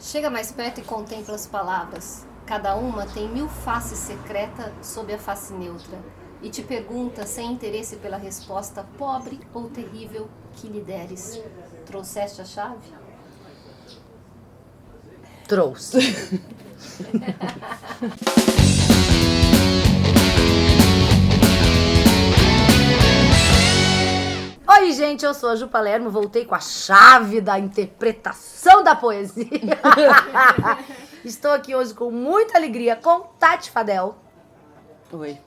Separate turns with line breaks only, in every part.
Chega mais perto e contempla as palavras. Cada uma tem 1000 faces secreta sob a face neutra. E te pergunta, sem interesse pela resposta pobre ou terrível que lhe deres. Trouxeste a chave?
Trouxe. Oi, gente, eu sou a Ju Palermo, voltei com a chave da interpretação da poesia. Estou aqui hoje com muita alegria com Tati Fadel.
Oi.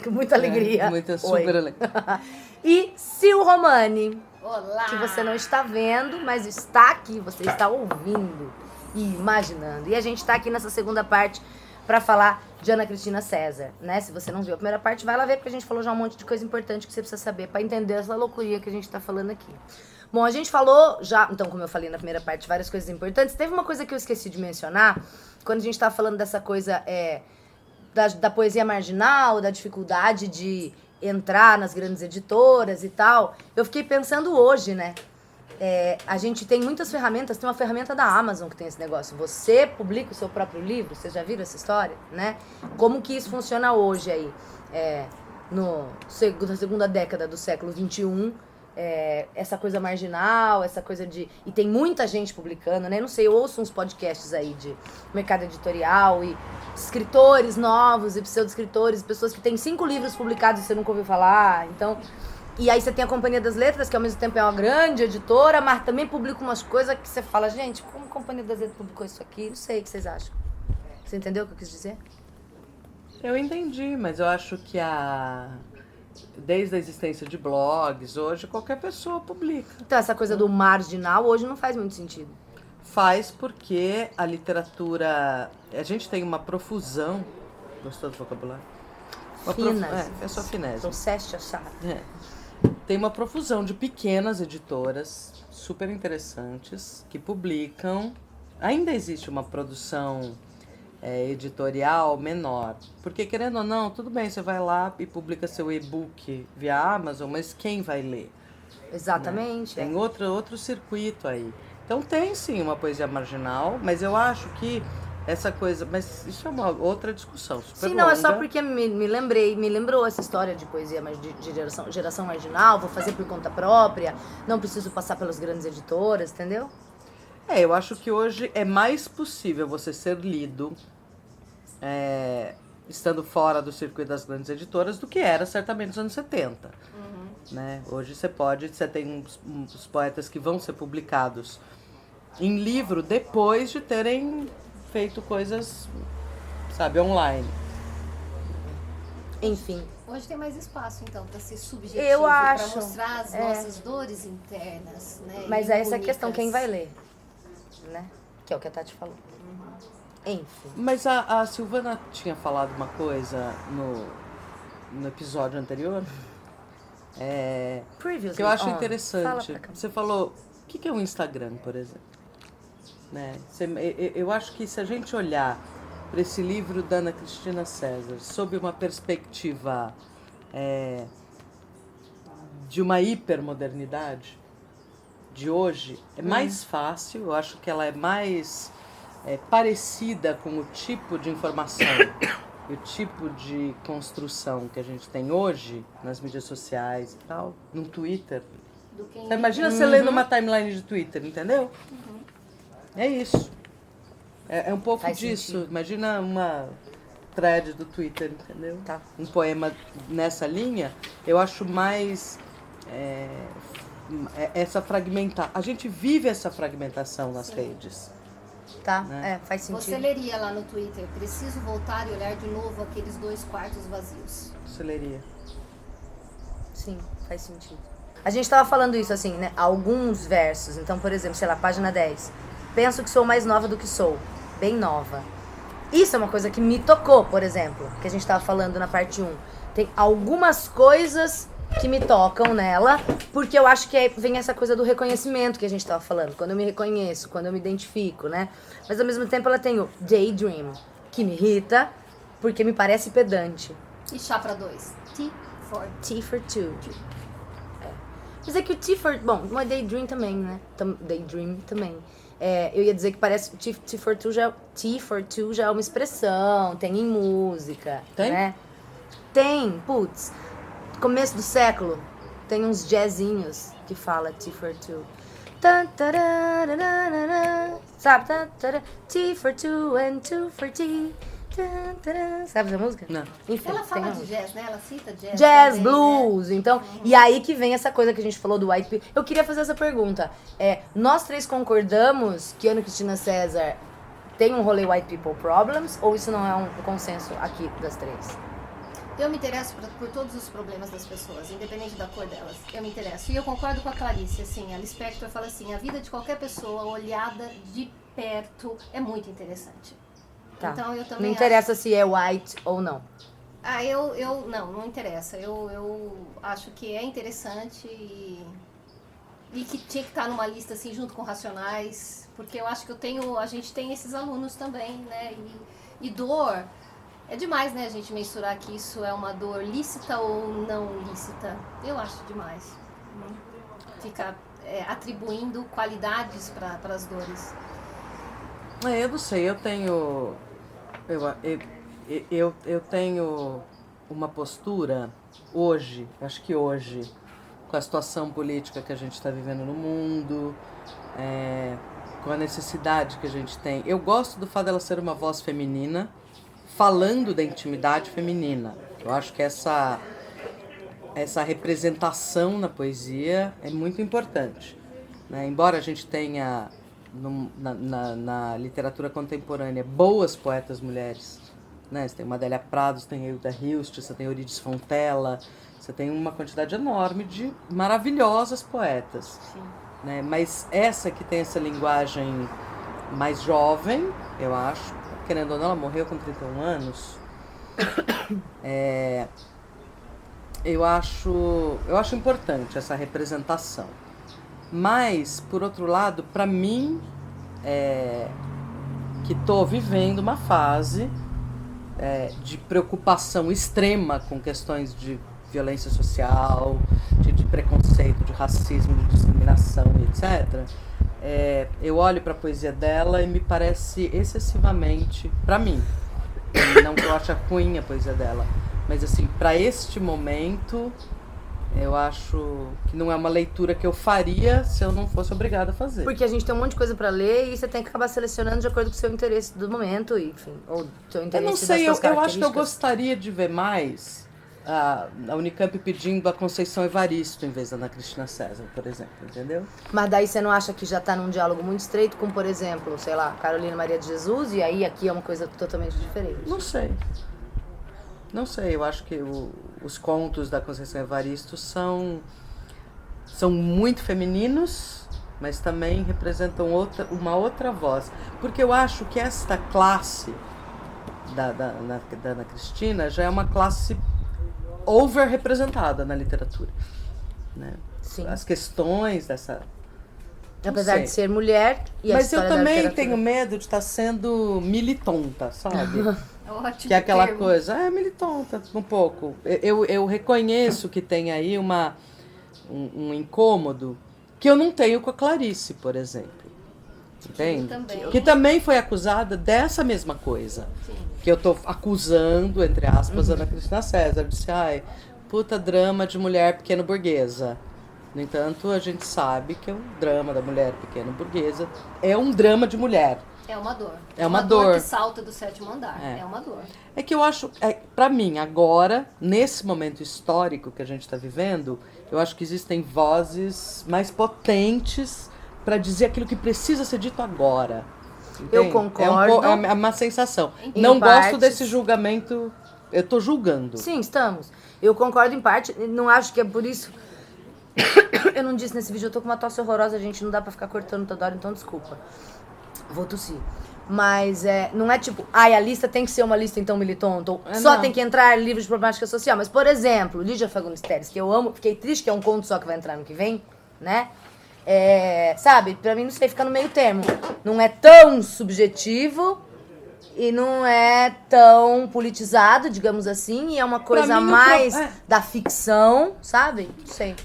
Com muita alegria.
Muita super alegria.
E Sil Romani.
Olá!
Que você não está vendo, mas está aqui, você está ouvindo e imaginando. E a gente está aqui nessa segunda parte para falar de Ana Cristina César, né? Se você não viu a primeira parte, vai lá ver, porque a gente falou já um monte de coisa importante que você precisa saber para entender essa loucura que a gente tá falando aqui. Bom, a gente falou já, então, como eu falei na primeira parte, várias coisas importantes. Teve uma coisa que eu esqueci de mencionar, quando a gente tava falando dessa coisa da poesia marginal, da dificuldade de entrar nas grandes editoras e tal. Eu fiquei pensando hoje, né? A gente tem muitas ferramentas, tem uma ferramenta da Amazon que tem esse negócio. Você publica o seu próprio livro, vocês já viram essa história, né? Como que isso funciona hoje aí, na segunda década do século XXI, essa coisa marginal, essa coisa de... E tem muita gente publicando, né? Não sei, eu ouço uns podcasts aí de mercado editorial e escritores novos e pseudo-escritores, pessoas que têm 5 livros publicados e você nunca ouviu falar, então... E aí você tem a Companhia das Letras, que ao mesmo tempo é uma grande editora, mas também publica umas coisas que você fala, gente, como a Companhia das Letras publicou isso aqui? Não sei o que vocês acham. Você entendeu o que eu quis dizer?
Eu entendi, mas eu acho que desde a existência de blogs, hoje qualquer pessoa publica.
Então essa coisa do marginal hoje não faz muito sentido.
Faz porque a literatura... A gente tem uma profusão... Gostou do vocabulário?
Finas.
É só finésimo.
Trouxeste a chave.
Tem uma profusão de pequenas editoras super interessantes que publicam. Ainda existe uma produção editorial menor. Porque, querendo ou não, tudo bem, você vai lá e publica seu e-book via Amazon, mas quem vai ler?
Exatamente.
Né? Tem outro circuito aí. Então tem sim uma poesia marginal, mas eu acho que essa coisa, mas isso é uma outra discussão super
Sim, não,
longa.
é só porque me lembrou essa história de poesia de geração marginal, vou fazer por conta própria, não preciso passar pelas grandes editoras, entendeu?
Eu acho que hoje é mais possível você ser lido estando fora do circuito das grandes editoras do que era certamente nos anos 70. Né? Hoje você tem uns poetas que vão ser publicados em livro depois de terem feito coisas, sabe, online.
Enfim.
Hoje tem mais espaço, então, para ser subjetivo,
Eu acho.
para mostrar as nossas dores internas, né?
Mas é essa
únicas.
questão, quem vai ler, né? Que é o que a Tati falou. Enfim.
Mas a Silvana tinha falado uma coisa no episódio anterior que eu acho interessante. Você falou, o que é um Instagram, por exemplo? Né? Eu acho que se a gente olhar para esse livro da Ana Cristina César sob uma perspectiva de uma hipermodernidade de hoje, é mais fácil, eu acho que ela é mais parecida com o tipo de informação e o tipo de construção que a gente tem hoje nas mídias sociais e tal, no Twitter. Você imagina você lendo uma timeline de Twitter, entendeu? É isso. É um pouco
Faz
disso.
sentido.
Imagina uma thread do Twitter, entendeu?
Tá.
Um poema nessa linha, eu acho mais essa fragmentação. A gente vive essa fragmentação nas redes.
Tá,
Né?
faz sentido.
Você leria lá no Twitter, preciso voltar e olhar de novo aqueles 2 quartos vazios.
Você leria.
Sim, faz sentido. A gente tava falando isso assim, né? Alguns versos. Então, por exemplo, sei lá, página 10. Penso que sou mais nova do que sou. Bem nova. Isso é uma coisa que me tocou, por exemplo. Que a gente tava falando na parte 1. Tem algumas coisas que me tocam nela, porque eu acho que vem essa coisa do reconhecimento que a gente tava falando. Quando eu me reconheço, quando eu me identifico, né? Mas ao mesmo tempo ela tem o daydream, que me irrita, porque me parece pedante.
E chá para 2.
Tea for two. Mas é que o tea for... Bom, uma daydream também, né? Daydream também. Eu ia dizer que parece T for Two já é uma expressão, tem em música,
Tem?
né? Tem, putz, começo do século, tem uns jazzinhos que fala T for Two. Sabe? T for two and two for tea. Sabe essa música?
Não.
Enfim,
Ela fala
tem
de jazz, né? Ela cita jazz.
jazz,
também,
blues, então, e aí que vem essa coisa que a gente falou do white people. Eu queria fazer essa pergunta. Nós três concordamos que Ana Cristina César tem um rolê white people problems, ou isso não é um consenso aqui das três?
Eu me interesso por todos os problemas das pessoas, independente da cor delas. Eu me interesso. E eu concordo com a Clarice, assim, a Lispector fala assim, a vida de qualquer pessoa olhada de perto é muito interessante.
Tá.
Então eu também
Não interessa se é white ou não.
Não interessa. Eu acho que é interessante e que tinha que estar numa lista assim junto com Racionais, porque eu acho que a gente tem esses alunos também, né? E dor é demais, né? A gente mensurar que isso é uma dor lícita ou não lícita. Eu acho demais. Ficar atribuindo qualidades para as dores.
Eu não sei, eu tenho uma postura hoje, acho que hoje, com a situação política que a gente está vivendo no mundo, com a necessidade que a gente tem. Eu gosto do fato dela ser uma voz feminina, falando da intimidade feminina. Eu acho que essa representação na poesia é muito importante, né? Embora a gente tenha na literatura contemporânea boas poetas mulheres, né? Você tem Madélia Prado, você tem Hilda Hilst, você tem Eurídice Fontella, você tem uma quantidade enorme de maravilhosas poetas.
Sim.
Né? Mas essa que tem essa linguagem mais jovem, eu acho, querendo ou não, ela morreu com 31 anos, eu acho importante essa representação. Mas, por outro lado, para mim, que estou vivendo uma fase de preocupação extrema com questões de violência social, de preconceito, de racismo, de discriminação, etc., eu olho para a poesia dela e me parece excessivamente, para mim, não que eu ache ruim a poesia dela, mas assim, para este momento, eu acho que não é uma leitura que eu faria se eu não fosse obrigada a fazer.
Porque a gente tem um monte de coisa pra ler e você tem que acabar selecionando de acordo com o seu interesse do momento, enfim, ou do seu interesse.
Eu não sei,
das suas
eu acho que eu
características.
gostaria de ver mais a Unicamp pedindo a Conceição Evaristo em vez da Ana Cristina César, por exemplo, entendeu?
Mas daí você não acha que já tá num diálogo muito estreito com, por exemplo, sei lá, Carolina Maria de Jesus, e aí aqui é uma coisa totalmente diferente?
Não sei. Não sei, eu acho que os contos da Conceição Evaristo são muito femininos, mas também representam uma outra voz. Porque eu acho que esta classe da Ana Cristina já é uma classe over-representada na literatura. Né?
Sim.
As questões dessa...
Apesar de ser mulher e a
Mas eu
história da
também
literatura.
tenho medo de estar sendo militonta, sabe?
Ótimo.
Que é aquela
termo.
coisa, militonta um pouco. Eu reconheço que tem aí um incômodo que eu não tenho com a Clarice, por exemplo. Entende?
Também.
Que também foi acusada dessa mesma coisa.
Sim.
Que eu tô acusando, entre aspas, a Ana Cristina César. Disse, puta drama de mulher pequeno burguesa. No entanto, a gente sabe que o drama da mulher pequeno burguesa é um drama de mulher.
É uma dor.
É uma dor.
Que salta do 7º andar. É uma dor.
É que eu acho, pra mim, agora, nesse momento histórico que a gente está vivendo, eu acho que existem vozes mais potentes para dizer aquilo que precisa ser dito agora. Entende?
Eu concordo.
É uma sensação.
Em
Não
partes.
gosto desse julgamento. Eu tô julgando.
Sim, estamos. Eu concordo em parte, não acho que é por isso... Eu não disse nesse vídeo, eu tô com uma tosse horrorosa, gente, não dá pra ficar cortando toda hora, então desculpa. Vou tossir. Mas não é tipo, a lista tem que ser uma lista então militonta, ou só
não.
tem que entrar livros de problemática social. Mas, por exemplo, Lídia Fagundes Telles, que eu amo, fiquei triste que é um conto só que vai entrar no que vem, né? Sabe, pra mim, não sei, fica no meio termo. Não é tão subjetivo e não é tão politizado, digamos assim, e é uma coisa
mim,
mais da ficção, sabe? Não sei.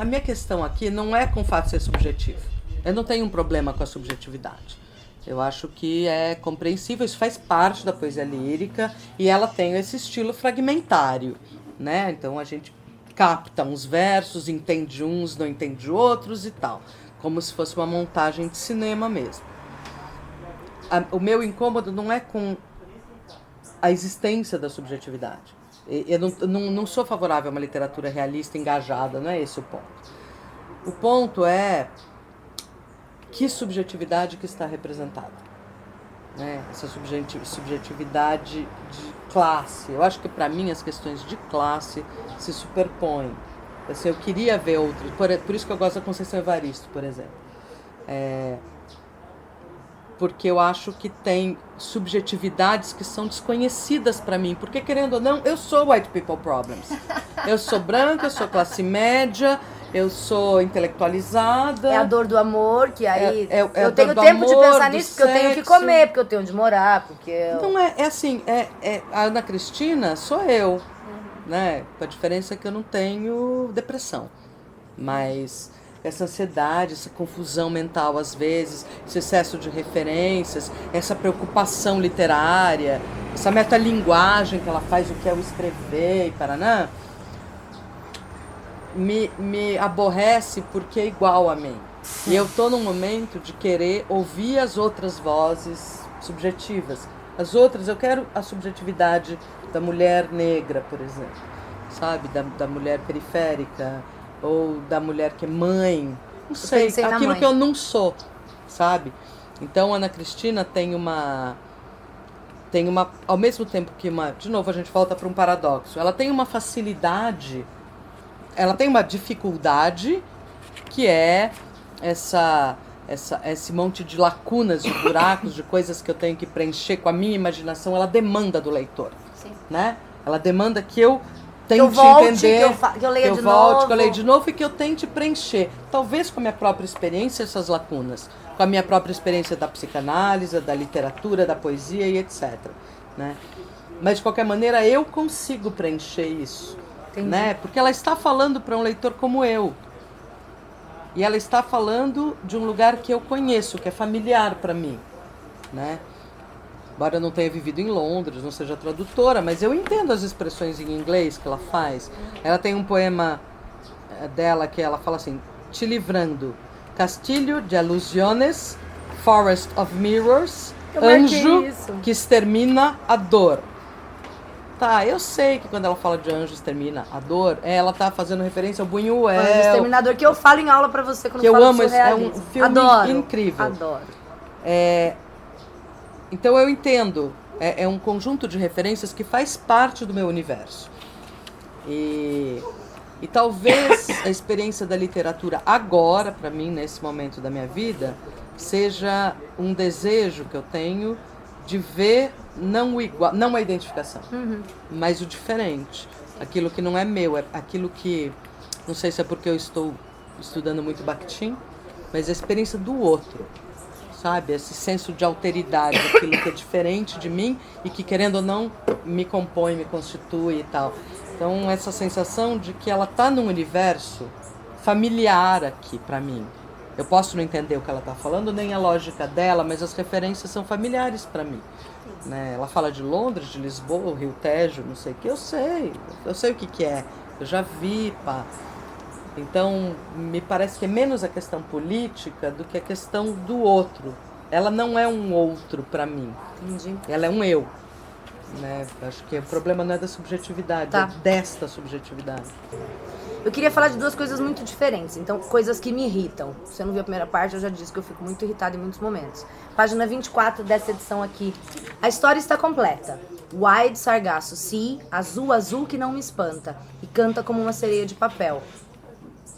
A minha questão aqui não é com o fato de ser subjetivo. Eu não tenho um problema com a subjetividade. Eu acho que é compreensível, isso faz parte da poesia lírica e ela tem esse estilo fragmentário, né? Então a gente capta uns versos, entende uns, não entende outros e tal, como se fosse uma montagem de cinema mesmo. O meu incômodo não é com a existência da subjetividade. Eu não sou favorável a uma literatura realista engajada, não é esse o ponto. O ponto é que subjetividade que está representada, né? Essa subjetividade de classe. Eu acho que para mim as questões de classe se superpõem. Assim, eu queria ver outros, por isso que eu gosto da Conceição Evaristo, por exemplo. Porque eu acho que tem subjetividades que são desconhecidas para mim. Porque, querendo ou não, eu sou white people problems. Eu sou branca, eu sou classe média, eu sou intelectualizada.
É a dor do amor, que aí eu
a
tenho
dor do
tempo de
amor,
pensar
do
nisso, porque eu tenho que
sexo.
comer, porque eu tenho onde morar, porque eu...
Não é assim, a Ana Cristina sou eu, né? A diferença é que eu não tenho depressão, mas essa ansiedade, essa confusão mental às vezes, esse excesso de referências, essa preocupação literária, essa metalinguagem que ela faz o que é o escrever e paraná, me aborrece porque é igual a mim. E eu tô num momento de querer ouvir as outras vozes subjetivas. As outras, eu quero a subjetividade da mulher negra, por exemplo, sabe? Da mulher periférica, ou da mulher que é mãe. Não sei, aquilo que eu não sou, sabe? Então, Ana Cristina tem uma, ao mesmo tempo que de novo a gente volta para um paradoxo, ela tem uma facilidade, ela tem uma dificuldade que é esse monte de lacunas, de buracos, de coisas que eu tenho que preencher com a minha imaginação, ela demanda do leitor.
Sim.
Né? Ela demanda que eu tente
que
entender,
eu leia
que
de
eu volte,
novo.
que eu leia de novo e que eu tente preencher. Talvez com a minha própria experiência essas lacunas, com a minha própria experiência da psicanálise, da literatura, da poesia e etc. Né? Mas de qualquer maneira eu consigo preencher isso. Né? Porque ela está falando para um leitor como eu. E ela está falando de um lugar que eu conheço, que é familiar para mim, né? Embora eu não tenha vivido em Londres, não seja tradutora, mas eu entendo as expressões em inglês que ela faz. Ela tem um poema dela que ela fala assim: te livrando, Castilho de Alusiones, Forest of Mirrors, anjo que extermina a dor. Tá, eu sei que quando ela fala de anjo extermina a dor, ela tá fazendo referência ao Buñuel.
Anjo exterminador, que eu falo em aula pra você quando
que
eu
eu
falo
amo, é um filme incrível.
Adoro.
Então eu entendo, é um conjunto de referências que faz parte do meu universo. E talvez a experiência da literatura agora, para mim, nesse momento da minha vida, seja um desejo que eu tenho de ver não a identificação, mas o diferente, aquilo que não é meu, é aquilo que, não sei se é porque eu estou estudando muito Bakhtin, mas a experiência do outro, sabe? Esse senso de alteridade, aquilo que é diferente de mim e que, querendo ou não, me compõe, me constitui e tal. Então, essa sensação de que ela está num universo familiar aqui para mim. Eu posso não entender o que ela está falando, nem a lógica dela, mas as referências são familiares para mim. Né? Ela fala de Londres, de Lisboa, Rio Tejo, não sei o que, eu sei o que é, eu já vi, pá. Então, me parece que é menos a questão política do que a questão do outro. Ela não é um outro para mim.
Entendi.
Ela é um eu. Né? Acho que o problema não é da subjetividade, é desta subjetividade.
Eu queria falar de duas coisas muito diferentes, então coisas que me irritam. Se você não viu a primeira parte, eu já disse que eu fico muito irritada em muitos momentos. Página 24 dessa edição aqui. A história está completa. Wide sargaço, sea, azul, azul que não me espanta. E canta como uma sereia de papel.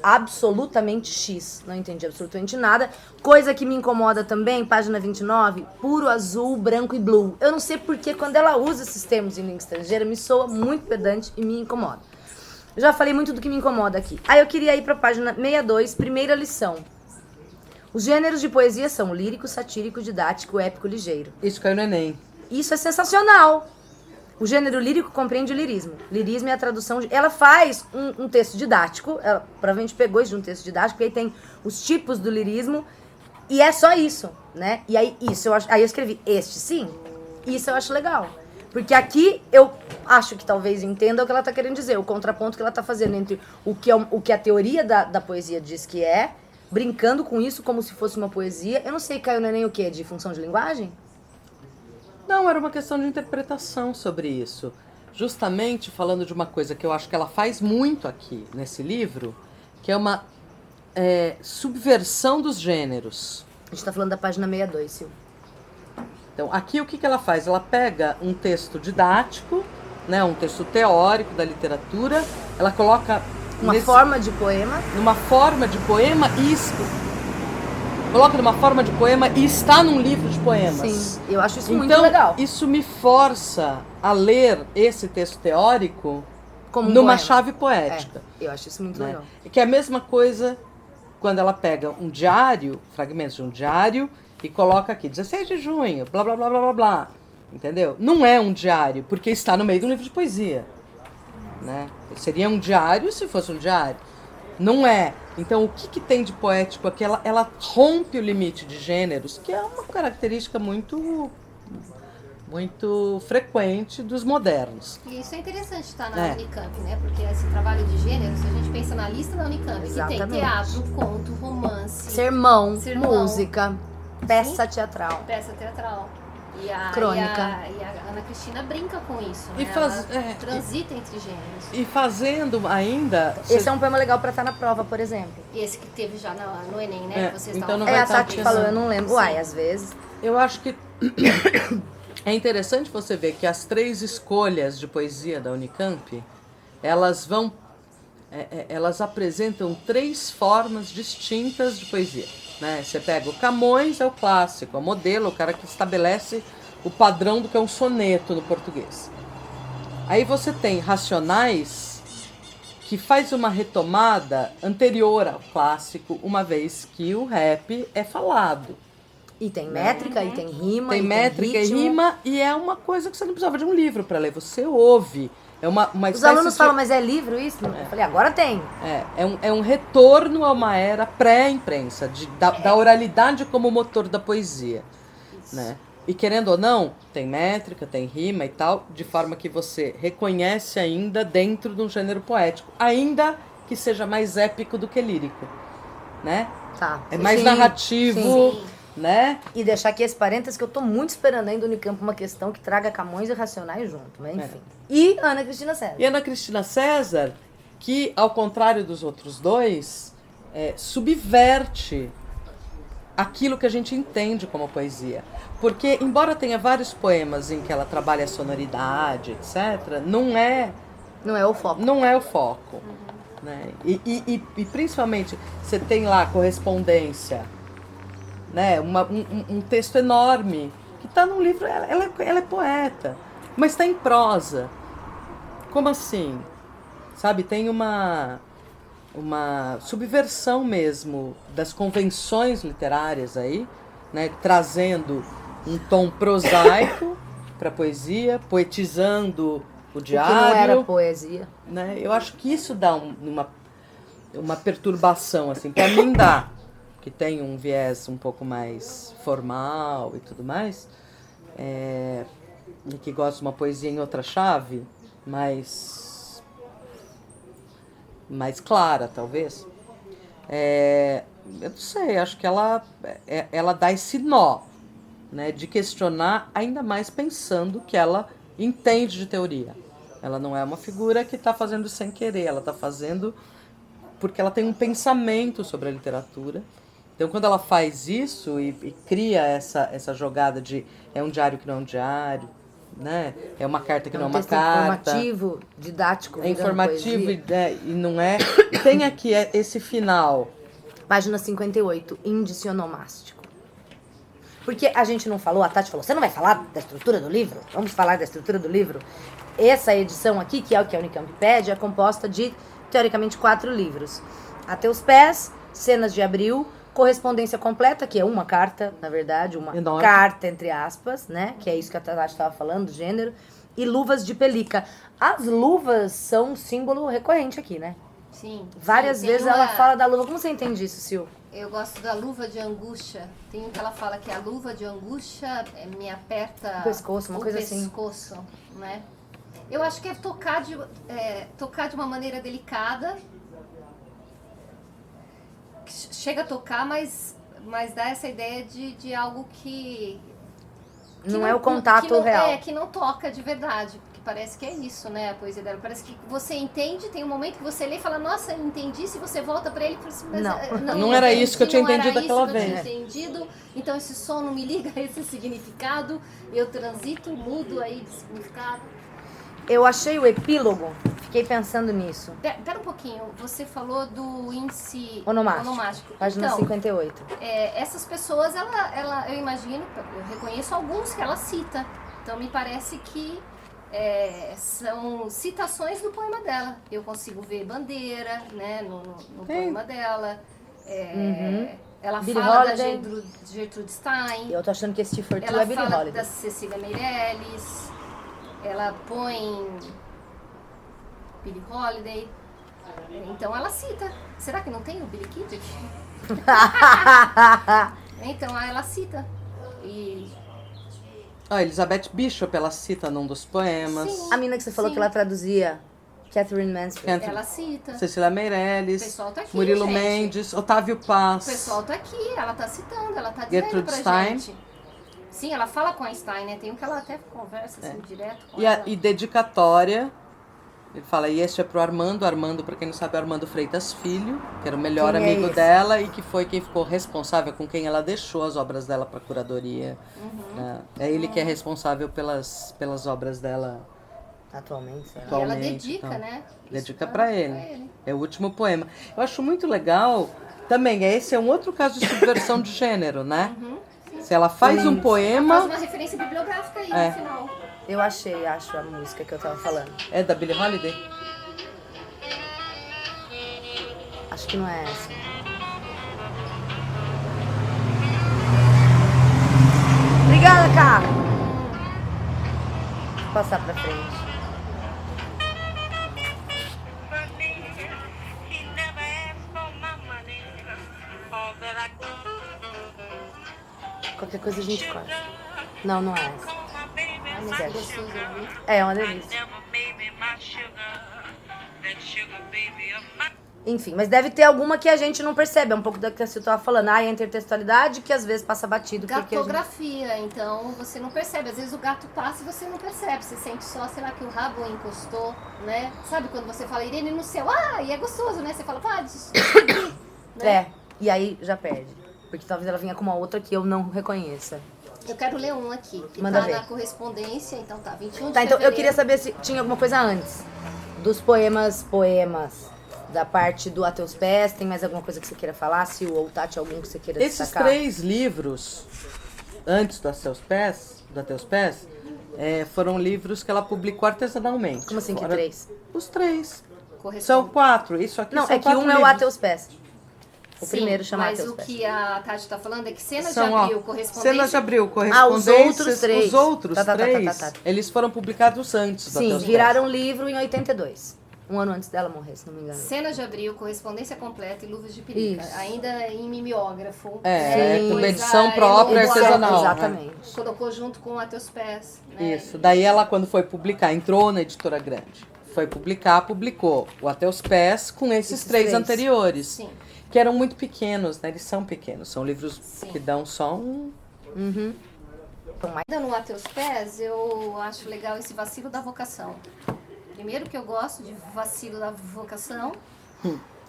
Absolutamente X. Não entendi absolutamente nada. Coisa que me incomoda também, página 29, puro azul, branco e blue. Eu não sei porque quando ela usa esses termos em língua estrangeira, me soa muito pedante e me incomoda. Eu já falei muito do que me incomoda aqui. Aí eu queria ir para a página 62, primeira lição. Os gêneros de poesia são lírico, satírico, didático, épico, ligeiro.
Isso caiu no Enem.
Isso é sensacional. O gênero lírico compreende o lirismo. Lirismo é a tradução... Ela faz um texto didático. Ela provavelmente pegou isso de um texto didático, porque aí tem os tipos do lirismo E é só isso, né? E aí, aí eu escrevi, este sim, isso eu acho legal. Porque aqui eu acho que talvez entenda o que ela tá querendo dizer, o contraponto que ela tá fazendo entre o que a teoria da poesia diz que é, brincando com isso como se fosse uma poesia. Eu não sei, Caio, não é nem o quê? De função de linguagem?
Não, era uma questão de interpretação sobre isso. Justamente falando de uma coisa que eu acho que ela faz muito aqui nesse livro, que é uma subversão dos gêneros.
A gente tá falando da página 62, Sil.
Então, aqui o que ela faz? Ela pega um texto didático, né, um texto teórico da literatura, ela coloca
uma forma de poema.
Numa forma de poema coloca numa forma de poema e está num livro de poemas.
Sim, eu acho isso muito legal.
Então, isso me força a ler esse texto teórico
como
numa
poema.
Chave poética.
Eu acho isso muito legal.
Que é a mesma coisa quando ela pega um diário, fragmentos de um diário, e coloca aqui, 16 de junho, blá, blá, blá, blá, blá, blá. Entendeu? Não é um diário, porque está no meio de um livro de poesia. Né? Seria um diário se fosse um diário. Não é. Então, o que tem de poético aqui? Ela rompe o limite de gêneros, que é uma característica muito frequente dos modernos.
E isso é interessante estar na Unicamp, né? Porque esse trabalho de gênero, se a gente pensa na lista da Unicamp,
exatamente,
que tem teatro, conto, romance,
sermão, música, peça
Sim,
teatral.
Peça teatral. E a,
crônica.
E a Ana Cristina brinca com isso,
E
né? Ela transita entre gêneros.
E fazendo ainda...
Esse é um poema legal pra estar na prova, por exemplo.
E esse que teve já no Enem, né? Que vocês
então
estavam
não vai
a
estar
Tati falou, eu não lembro.
Sim.
Uai, às vezes.
Eu acho que é interessante você ver que as 3 escolhas de poesia da Unicamp, elas vão... elas apresentam 3 formas distintas de poesia. Né? Você pega o Camões, é o clássico, é o modelo, o cara que estabelece o padrão do que é um soneto no português. Aí você tem Racionais, que faz uma retomada anterior ao clássico, uma vez que o rap é falado.
E tem métrica, e tem rima,
Tem métrica
ritmo.
e rima, e é uma coisa que você não precisava de um livro para ler, você ouve. É uma
Os alunos falam, mas é livro isso? Eu falei, agora tem.
É um retorno a uma era pré-imprensa, da oralidade como motor da poesia. Né? E querendo ou não, tem métrica, tem rima e tal, de forma que você reconhece ainda dentro de um gênero poético, ainda que seja mais épico do que lírico. Né?
Tá.
É mais
Sim,
narrativo.
sim.
Né?
E deixar aqui esse parênteses que eu tô muito esperando ainda no Unicamp uma questão que traga Camões e Racionais junto, mas enfim. E Ana Cristina César.
E Ana Cristina César, que ao contrário dos outros dois, subverte aquilo que a gente entende como poesia. Porque, embora tenha vários poemas em que ela trabalha a sonoridade, etc., não é
o foco.
Não é o foco. Né? E principalmente, você tem lá a correspondência, né? Um texto enorme que está num livro, ela é poeta, mas está em prosa. Como assim? Sabe, tem uma subversão mesmo das convenções literárias aí, né? Trazendo um tom prosaico para a poesia, poetizando o diário.
O que não era poesia.
Né? Eu acho que isso dá uma perturbação, assim, para mim dá. Que tem um viés um pouco mais formal e tudo mais, e que gosta de uma poesia em outra chave, mais clara, talvez. Eu não sei, acho que ela dá esse nó, né, de questionar, ainda mais pensando que ela entende de teoria. Ela não é uma figura que está fazendo sem querer, ela está fazendo porque ela tem um pensamento sobre a literatura. Então, quando ela faz isso e cria essa jogada de é um diário que não é um diário, né? É uma carta que não é uma carta.
É informativo, didático.
É informativo e não é. Tem aqui esse final.
Página 58, índice onomástico. Porque a gente não falou, a Tati falou, você não vai falar da estrutura do livro? Vamos falar da estrutura do livro? Essa edição aqui, que é o que a Unicamp pede, é composta de, teoricamente, 4 livros. A Teus Pés, Cenas de Abril, Correspondência Completa, que é uma carta, na verdade, uma carta, entre aspas, né? Que é isso que a Tati estava falando, do gênero. E Luvas de Pelica. As luvas são um símbolo recorrente aqui, né?
Sim.
Várias vezes ela fala da luva. Como você entende isso, Sil?
Eu gosto da luva de angústia. Tem um que ela fala que a luva de angústia me aperta
O pescoço, uma coisa assim.
pescoço, né? Eu acho que é tocar de uma maneira delicada. Chega a tocar, mas dá essa ideia de algo que
Não é o contato real.
Que não toca de verdade. Porque parece que é isso, né? A poesia dela. Parece que você entende, tem um momento que você lê e fala, nossa, entendi. Se você volta pra ele e fala assim, mas
Não era isso que eu tinha entendido daquela
vez.
vez.
Entendido. Então esse som não me liga a esse significado. Eu transito, mudo aí de significado.
Eu achei o epílogo, fiquei pensando nisso.
Pera um pouquinho, você falou do índice
Onomástico. Página
então,
58.
Essas pessoas, eu imagino, eu reconheço alguns que ela cita. Então me parece que são citações do poema dela. Eu consigo ver bandeira, né, no poema dela. Ela
Billie
fala
Holiday.
da Gertrude Stein.
Eu tô achando que esse for
Ela
é Billie
fala
Holiday.
da Cecília Meirelles. Ela põe Billie Holiday. Então ela cita. Será que não tem o Billy Kiddick? Então ela cita. E
A Elizabeth Bishop, ela cita num dos poemas.
Sim.
A mina que você falou
Sim.
que ela traduzia, Catherine Mansfield.
Catherine-
ela cita.
Cecília Meirelles,
O pessoal tá aqui,
Murilo
gente.
Mendes, Otávio
O
Paz.
pessoal tá aqui, ela tá citando, ela tá dizendo
Gertrude
pra
Stein.
gente. Sim, ela fala com a Stein, né? Tem um que ela até conversa assim, direto com
E,
ela.
e dedicatória, ele fala, e este é pro Armando, pra quem não sabe, é Armando Freitas Filho, que era o melhor
Quem é
amigo
esse?
dela e que foi quem ficou responsável, com quem ela deixou as obras dela pra curadoria. Né? É ele que é responsável pelas obras dela.
Atualmente, sei lá.
E ela
atualmente,
dedica,
então.
né?
Dedica
Isso
pra ele. É o último poema. Eu acho muito legal, também, esse é um outro caso de subversão de gênero, né? Se ela faz um
Ela faz
poema,
uma referência bibliográfica aí
É.
no final.
Eu acho a música que eu tava falando.
é da Billie Holiday?
Acho que não é essa. Obrigada, cara! Vou passar pra frente. Qualquer coisa a gente corta. Não, não é essa.
Mas é gostoso ouvir.
É uma delícia. Enfim, mas deve ter alguma que a gente não percebe. É um pouco da que você tava falando. A intertextualidade que às vezes passa batido. Porque a gente...
Gatografia, então você não percebe. Às vezes o gato passa e você não percebe. Você sente só, sei lá, que o rabo encostou, né? Sabe quando você fala Irene no céu? Ah, e é gostoso, né? Você fala, pá, descobri. Né?
É, e aí já perde. Porque talvez ela venha com uma outra que eu não reconheça.
Eu quero ler um aqui, que
Manda
tá
ver.
na correspondência, então tá, 21 de
Tá, então eu
fevereiro.
queria saber se tinha alguma coisa antes. Dos poemas. Da parte do A Teus Pés, tem mais alguma coisa que você queira falar? Se o ou Tati, algum que você queira
Esses
destacar?
3 livros, antes do A Teus Pés, foram livros que ela publicou artesanalmente.
Como assim que
Fora-
3?
Os 3.
Corresponde.
São 4. Isso aqui
Não,
são
é que
4
um é o
livros.
A Teus Pés. O
Sim,
primeiro chama A
mas
Teus
o
Pés.
que a Tati tá falando é que cenas
São,
de
ó,
abril, correspondência...
Cenas de Abril,
Ah,
correspondências.
os outros 3.
Os outros
Tá.
3, eles foram publicados antes do A
Sim,
Teus Pés.
viraram livro em 82. Um ano antes dela morrer, se não me engano.
Cenas de abril, correspondência completa e luvas de perica.
Isso.
Ainda em mimeógrafo.
É,
Sim.
uma
Coisa
edição própria,
elaborada.
artesanal. né?
Exatamente.
Colocou junto com A Teus Pés. Né?
Isso. Daí ela, quando foi publicar, entrou na editora grande. Foi publicar, publicou o A Teus Pés com esses
Esses
3
três.
anteriores.
Sim.
Que eram muito pequenos, né? Eles são pequenos. São livros
Sim.
que dão só um...
Uhum.
Ainda no A Teus Pés, eu acho legal esse vacilo da vocação. Primeiro que eu gosto de vacilo da vocação.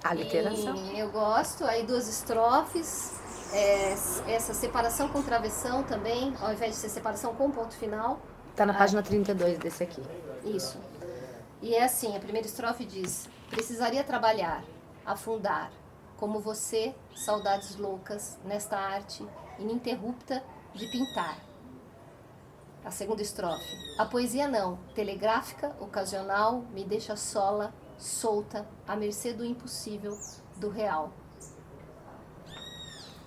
A literação.
E eu gosto. Aí 2 estrofes. Essa separação com travessão também, ao invés de ser separação com ponto final.
Tá na página 32 desse aqui.
Isso. E é assim, a primeira estrofe diz: precisaria trabalhar, afundar, como você, saudades loucas, nesta arte ininterrupta de pintar. A segunda estrofe: a poesia não, telegráfica, ocasional, me deixa sola, solta, à mercê do impossível, do real.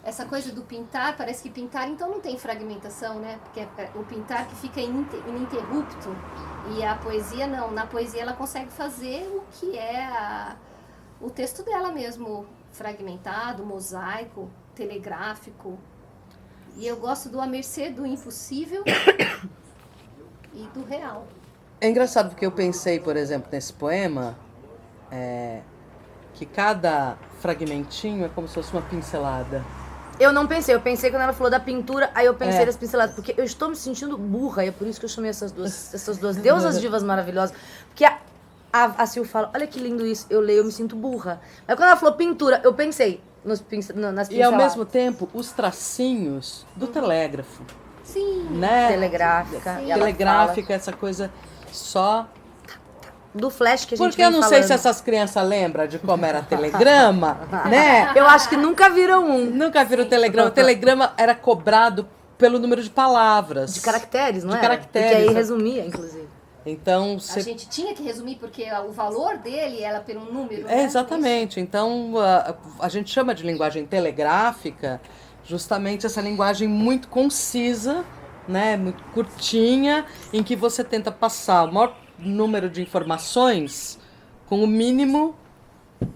Essa coisa do pintar, parece que pintar então não tem fragmentação, né? Porque é o pintar que fica ininterrupto e a poesia não. Na poesia ela consegue fazer o que é o texto dela mesmo, fragmentado, mosaico, telegráfico. E eu gosto do A Mercê do Impossível e do Real.
É engraçado porque eu pensei, por exemplo, nesse poema, que cada fragmentinho é como se fosse uma pincelada.
Eu não pensei, eu pensei quando ela falou da pintura, aí eu pensei
É.
das pinceladas, porque eu estou me sentindo burra, e é por isso que eu chamei essas duas deusas divas maravilhosas. Porque a Sil fala, olha que lindo isso, eu leio, eu me sinto burra. Mas quando ela falou pintura, eu pensei nas pinceladas.
E ao mesmo tempo, os tracinhos do telégrafo,
Sim.
né?
Telegráfica.
Sim.
E ela
Telegráfica, essa coisa só...
fala do flash que a gente
Porque eu
vem
não sei se
falando.
essas crianças lembram de como era telegrama, né?
Eu acho que nunca viram um.
Nunca viram o telegrama. O telegrama era cobrado pelo número de palavras.
De caracteres, não
De
é?
caracteres.
Porque aí resumia, inclusive.
Então,
A
você...
gente tinha que resumir porque o valor dele era pelo número.
É,
né?
exatamente. Então, a gente chama de linguagem telegráfica justamente essa linguagem muito concisa, né? Muito curtinha, em que você tenta passar o maior número de informações com o mínimo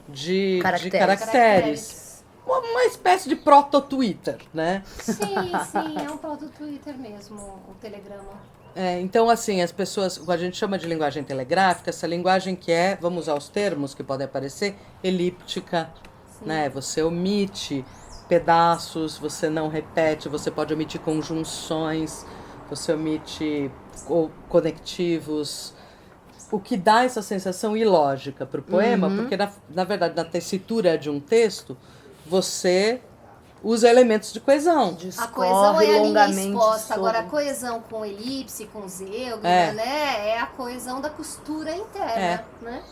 de
Caracteres.
caracteres. Uma espécie de proto-Twitter, né?
Sim, sim, é um pau do Twitter mesmo, o telegrama.
Então, assim, as pessoas, a gente chama de linguagem telegráfica, essa linguagem que é, vamos usar os termos que podem aparecer, elíptica, né? Você omite pedaços, você não repete, você pode omitir conjunções, você omite conectivos, o que dá essa sensação ilógica para o poema, porque na verdade, na tessitura de um texto, você usa elementos de coesão.
A coesão é a linha
longamente
exposta,
sobre.
agora a coesão com elipse, com zêugma,
É.
né? É a coesão da costura interna, né?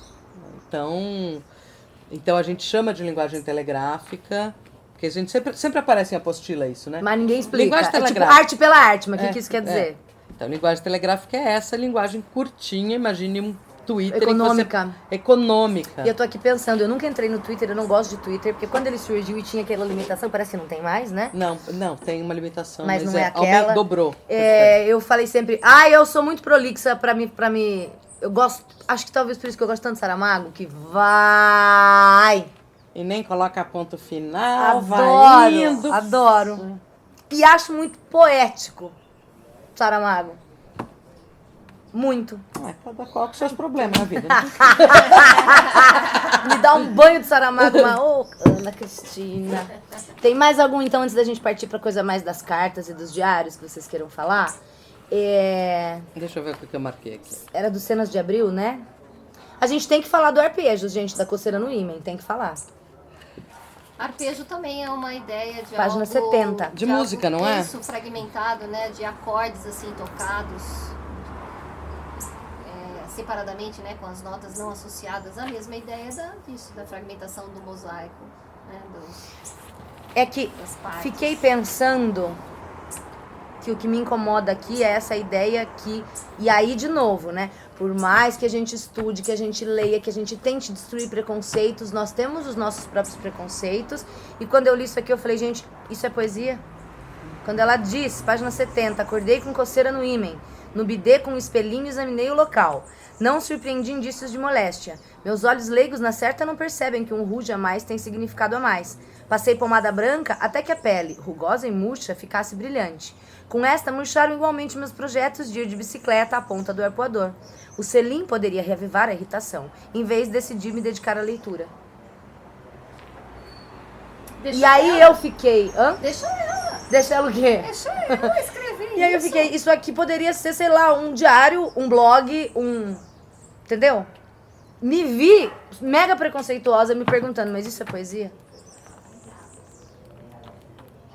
Então a gente chama de linguagem telegráfica, porque a gente sempre aparece em apostila isso, né?
Mas ninguém explica.
Linguagem
É tipo
telegráfica.
arte pela arte, mas o que isso quer dizer?
Então, linguagem telegráfica é essa linguagem curtinha, imagine um Twitter
Econômica.
Em que você... Econômica.
E eu tô aqui pensando, eu nunca entrei no Twitter, eu não gosto de Twitter, porque quando ele surgiu e tinha aquela limitação, parece que não tem mais, né?
Não, tem uma limitação,
Mas não é aquela.
Dobrou.
Eu falei sempre, eu sou muito prolixa pra mim. Eu gosto, acho que talvez por isso que eu gosto tanto de Saramago, que vai.
E nem coloca ponto final, vai indo.
Adoro. E acho muito poético, Saramago. Muito.
Cada qual com seus problemas na vida. Né?
Me dá um banho de Saramago, Ana Cristina. Tem mais algum, então, antes da gente partir pra coisa mais das cartas e dos diários que vocês queiram falar?
Deixa eu ver o que eu marquei aqui.
Era dos Cenas de Abril, né? A gente tem que falar do arpejo, gente, da coceira no ímã, tem que falar.
Arpejo também é uma ideia de
Página
algo...
70.
De música, não é?
Isso, fragmentado, né? De acordes, assim, tocados separadamente, né? Com as notas não associadas. A mesma ideia disso, da fragmentação do mosaico, né?
É que
das partes.
fiquei pensando que o que me incomoda aqui é essa ideia que... E aí, de novo, né? Por mais que a gente estude, que a gente leia, que a gente tente destruir preconceitos, nós temos os nossos próprios preconceitos. E quando eu li isso aqui, eu falei, gente, isso é poesia? Quando ela diz, página 70, acordei com coceira no ímen, no bidê com um espelhinho examinei o local. Não surpreendi indícios de moléstia. Meus olhos leigos na certa não percebem que um ruge a mais tem significado a mais. Passei pomada branca até que a pele, rugosa e murcha, ficasse brilhante. Com esta, murcharam igualmente meus projetos de ir de bicicleta à ponta do arpoador. O selim poderia reavivar a irritação. Em vez, decidi me dedicar à leitura.
Deixa
E aí
ela,
eu fiquei... Hã?
Deixa ela,
Deixa ela o quê?
deixa ela escrever
E aí eu
isso.
fiquei... Isso aqui poderia ser, sei lá, um diário, um blog, Entendeu? Me vi mega preconceituosa me perguntando, mas isso é poesia?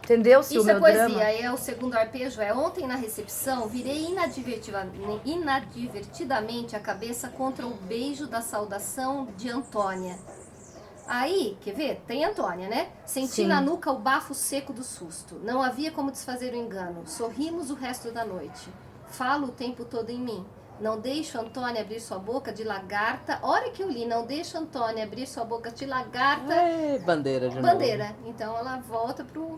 Entendeu? Se o
Isso é
meu
poesia,
drama...
é o segundo arpejo. Ontem na recepção, virei inadvertidamente a cabeça contra o beijo da saudação de Antônia. Aí, quer ver? Tem Antônia, né? Senti
Sim.
na nuca o bafo seco do susto. Não havia como desfazer o engano. Sorrimos o resto da noite. Falo o tempo todo em mim. Não deixo Antônia abrir sua boca de lagarta. Hora que eu li, não deixo Antônia abrir sua boca de lagarta.
Bandeira de novo.
Bandeira. Então ela volta pro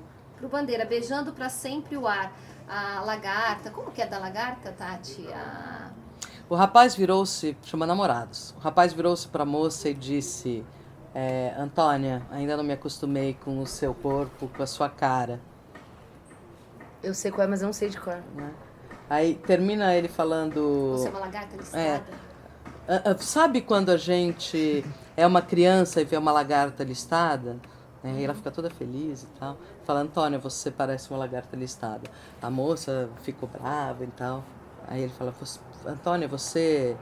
bandeira, beijando pra sempre o ar. A lagarta, como que é da lagarta, Tati?
O rapaz virou-se, chama namorados. O rapaz virou-se pra moça e disse: Antônia, ainda não me acostumei com o seu corpo, com a sua cara.
Eu sei qual é, mas eu não sei de cor.
Né? Aí termina ele falando...
Você é uma lagarta listada?
Sabe quando a gente é uma criança e vê uma lagarta listada? E ela fica toda feliz e tal. Fala, Antônia, você parece uma lagarta listada. A moça ficou brava e tal. Aí ele fala, Antônia, você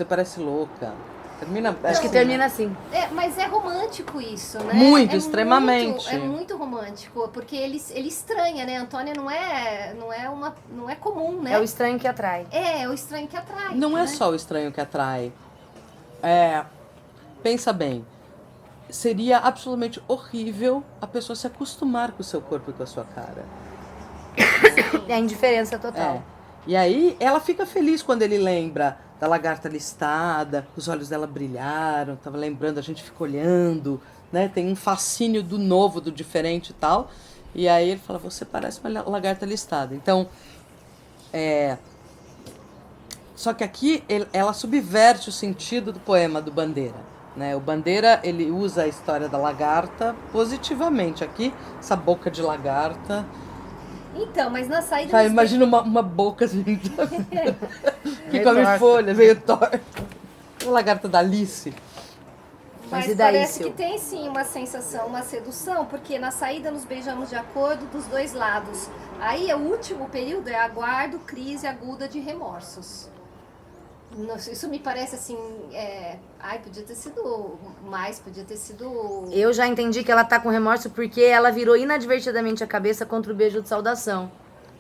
parece louca. Termina,
Acho que termina assim.
Mas é romântico isso, né?
Muito, extremamente.
É muito romântico, porque ele estranha, né? Antônia não é comum, né?
É o estranho que atrai.
É o estranho que atrai.
Não
né?
é só o estranho que atrai. Pensa bem. Seria absolutamente horrível a pessoa se acostumar com o seu corpo e com a sua cara.
É a indiferença total.
E aí ela fica feliz quando ele lembra da lagarta listada, os olhos dela brilharam, tava lembrando, a gente fica olhando, né? Tem um fascínio do novo, do diferente e tal. E aí ele fala, você parece uma lagarta listada. Então, só que aqui ela subverte o sentido do poema do Bandeira. Né? O Bandeira, ele usa a história da lagarta positivamente. Aqui, essa boca de lagarta...
Então, mas na saída...
Tá, imagina uma boca assim, que come folha, meio torta. Uma lagarta da Alice.
Mas
e daí,
parece que tem sim uma sensação, uma sedução, porque na saída nos beijamos de acordo dos dois lados. Aí o último período é aguardo, crise aguda de remorsos. Isso me parece assim, podia ter sido mais, podia ter sido...
Eu já entendi que ela tá com remorso porque ela virou inadvertidamente a cabeça contra o beijo de saudação.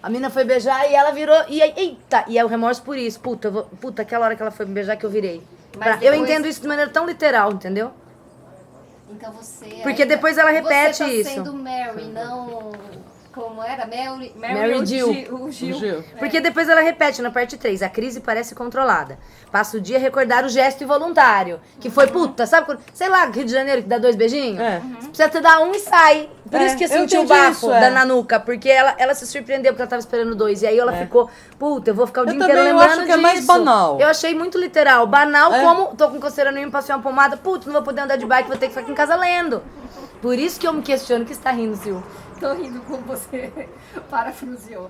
A mina foi beijar e ela virou, e aí, eita, e é o remorso por isso. Puta, aquela hora que ela foi me beijar que eu virei. Eu entendo isso de maneira tão literal, entendeu?
Então você...
Porque depois ela repete
você tá
isso.
sendo Mary, não... Como era?
Mary
Gil.
Porque depois ela repete na parte 3. A crise parece controlada. Passa o dia a recordar o gesto involuntário. Que foi, puta, sabe quando... Sei lá, Rio de Janeiro, que dá 2 beijinhos? Você precisa te dar um e sai. Por isso que eu senti o bafo da Nanuca. Porque ela se surpreendeu porque ela tava esperando 2. E aí ela ficou, puta, eu vou ficar o dia inteiro lembrando disso. Eu acho que
é mais banal.
Eu achei muito literal. Banal como, tô com coceira no rim, passei uma pomada. Putz, não vou poder andar de bike, vou ter que ficar aqui em casa lendo. Por isso que eu me questiono que está rindo, Sil.
Tô rindo com você, parafraseou.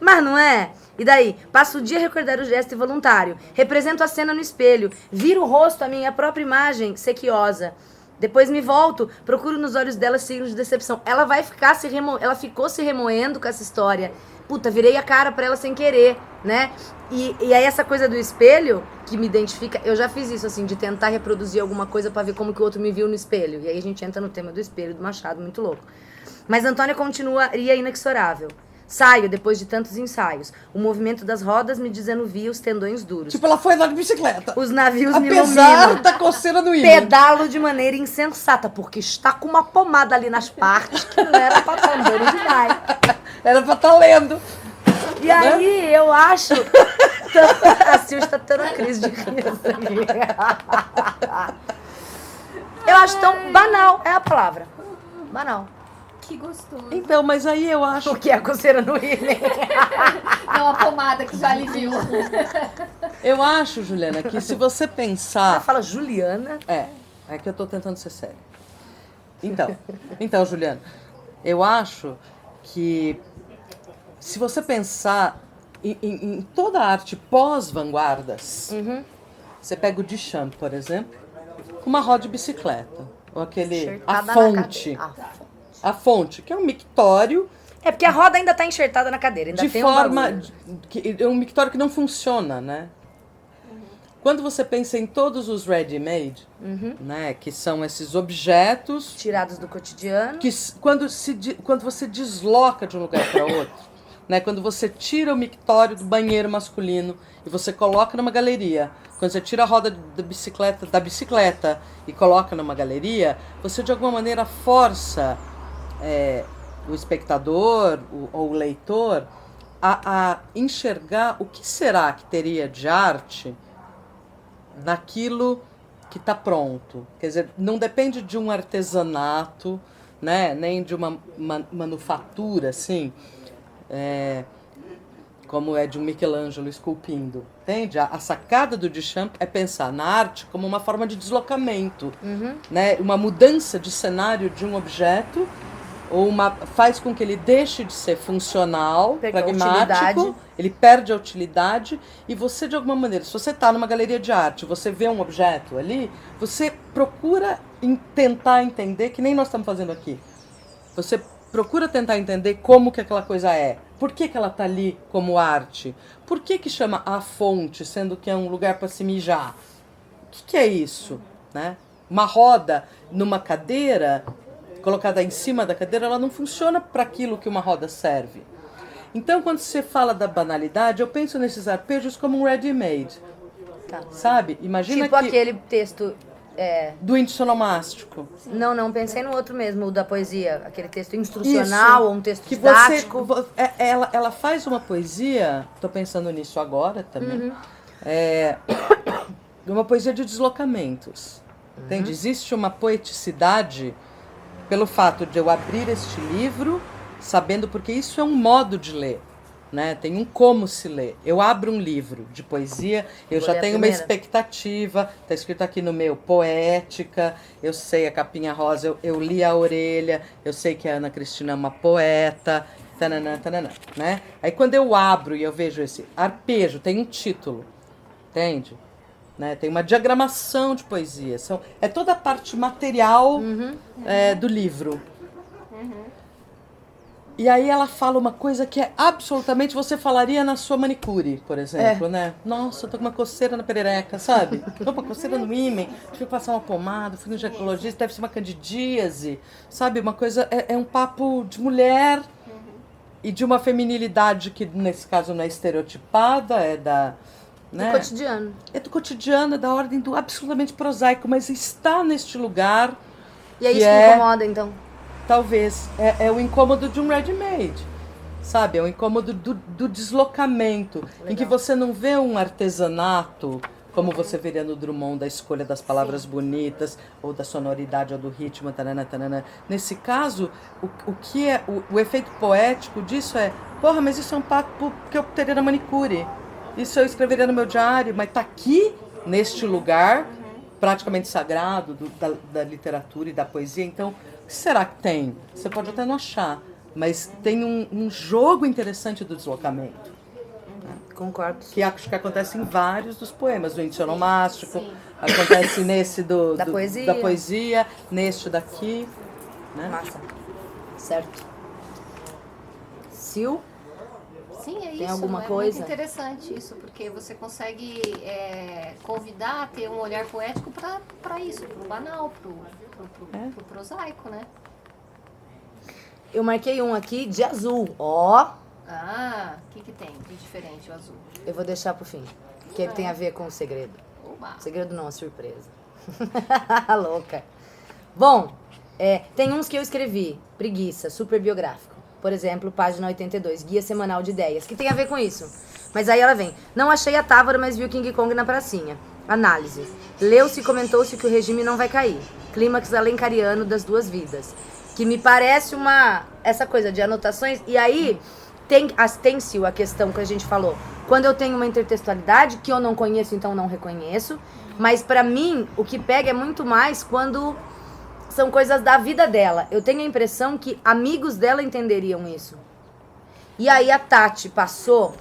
Mas não é? E daí? Passo o dia a recordar o gesto involuntário. Represento a cena no espelho. Viro o rosto à minha própria imagem sequiosa. Depois me volto, procuro nos olhos dela signos de decepção. Ela vai ficar ela ficou se remoendo com essa história. Puta, virei a cara pra ela sem querer, né? E aí essa coisa do espelho, que me identifica, eu já fiz isso, assim, de tentar reproduzir alguma coisa pra ver como que o outro me viu no espelho. E aí a gente entra no tema do espelho, do Machado, muito louco. Mas Antônia continuaria inexorável. Saio, depois de tantos ensaios. O movimento das rodas me desanuvia os tendões duros.
Tipo, ela foi andar de bicicleta.
Os navios me
iluminam. Apesar da coceira no ímã.
Pedalo de maneira insensata, porque está com uma pomada ali nas partes que não era pra estar andando demais.
Era pra estar lendo.
E aí, eu acho... A Sil está tendo uma crise de riso. Eu acho tão banal, é a palavra. Banal.
Que gostoso.
Então, mas aí eu acho...
O que é a coceira no ímã?
Não, a pomada que já aliviou.
Eu acho, Juliana, que se você pensar...
Ela fala Juliana.
É que eu tô tentando ser séria. Então, Juliana, eu acho que se você pensar em toda a arte pós-vanguardas, você pega o Duchamp, por exemplo, com uma roda de bicicleta, ou aquele... A fonte, que é um mictório...
É porque a roda ainda tá enxertada na cadeira, ainda
de
tem
forma... É um mictório que não funciona, né? Quando você pensa em todos os ready-made, né, que são esses objetos...
Tirados do cotidiano.
Que quando você desloca de um lugar para outro, né, quando você tira o mictório do banheiro masculino e você coloca numa galeria, quando você tira a roda da bicicleta e coloca numa galeria, você de alguma maneira força o espectador ou o leitor a enxergar o que será que teria de arte naquilo que está pronto. Quer dizer, não depende de um artesanato, né, nem de uma manufatura, assim. como é de um Michelangelo esculpindo, entende? A sacada do Duchamp é pensar na arte como uma forma de deslocamento, né? Uma mudança de cenário de um objeto, ou faz com que ele deixe de ser funcional, pragmático, ele perde a utilidade, e você, de alguma maneira, se você está numa galeria de arte, você vê um objeto ali, você procura tentar entender, que nem nós estamos fazendo aqui, você procura tentar entender como que aquela coisa é. Por que ela está ali como arte? Por que chama a fonte, sendo que é um lugar para se mijar? O que é isso? Né? Uma roda numa cadeira, colocada em cima da cadeira, ela não funciona para aquilo que uma roda serve. Então, quando você fala da banalidade, eu penso nesses arpejos como um ready-made.
Tá.
Sabe? Imagina
tipo aquele texto...
do índice onomástico.
Não, pensei no outro mesmo, o da poesia, aquele texto instrucional, ou um texto
que
didático.
Ela faz uma poesia, estou pensando nisso agora também, uma poesia de deslocamentos. Entende? Existe uma poeticidade pelo fato de eu abrir este livro, sabendo, porque isso é um modo de ler. Né? Tem um como se lê. Eu abro um livro de poesia, eu já tenho uma expectativa, está escrito aqui no meu, poética, eu sei a capinha rosa, eu li a orelha, eu sei que a Ana Cristina é uma poeta, tananã, né? Aí quando eu abro e eu vejo esse arpejo, tem um título, entende? Né? Tem uma diagramação de poesia, é toda a parte material do livro. E aí ela fala uma coisa que é absolutamente... Você falaria na sua manicure, por exemplo, né? Nossa, eu tô com uma coceira na perereca, sabe? Tô com uma coceira no ímen, tive que passar uma pomada, fui no ginecologista, deve ser uma candidíase, sabe? Uma coisa... É um papo de mulher e de uma feminilidade que, nesse caso, não é estereotipada, é da... Né?
Do cotidiano. É
do cotidiano, é da ordem do absolutamente prosaico, mas está neste lugar...
E é isso que incomoda, então?
Talvez. É o incômodo de um ready-made, sabe? É o incômodo do deslocamento, em que você não vê um artesanato, como você veria no Drummond, da escolha das palavras bonitas, ou da sonoridade, ou do ritmo, tanana. Nesse caso, o que é o efeito poético disso é, porra, mas isso é um papo que eu teria na manicure, isso eu escreveria no meu diário, mas tá aqui, neste lugar, praticamente sagrado da literatura e da poesia. Então, o que será que tem? Você pode até não achar, mas tem um jogo interessante do deslocamento.
Concordo.
Que acho que acontece em vários dos poemas, do índice onomástico, acontece nesse da poesia, neste daqui. Né?
Massa. Certo. Sil?
Sim, é isso.
Tem alguma
é
coisa?
Muito interessante isso, porque você consegue convidar a ter um olhar poético para isso, para o banal, pro prosaico, né?
Eu marquei um aqui de azul, ó.
Ah, o que tem de diferente o azul?
Eu vou deixar pro fim, que ele tem a ver com o segredo.
Oba.
Segredo não, a surpresa. Louca. Bom, tem uns que eu escrevi, preguiça, super biográfico. Por exemplo, página 82, Guia Semanal de Ideias, que tem a ver com isso. Mas aí ela vem. Não achei a Távora, mas vi o King Kong na pracinha. Análise. Leu-se e comentou-se que o regime não vai cair. Clímax alencariano das duas vidas. Que me parece essa coisa de anotações. E aí tem-se a questão que a gente falou. Quando eu tenho uma intertextualidade que eu não conheço, então não reconheço. Mas pra mim, o que pega é muito mais quando são coisas da vida dela. Eu tenho a impressão que amigos dela entenderiam isso. E aí a Tati passou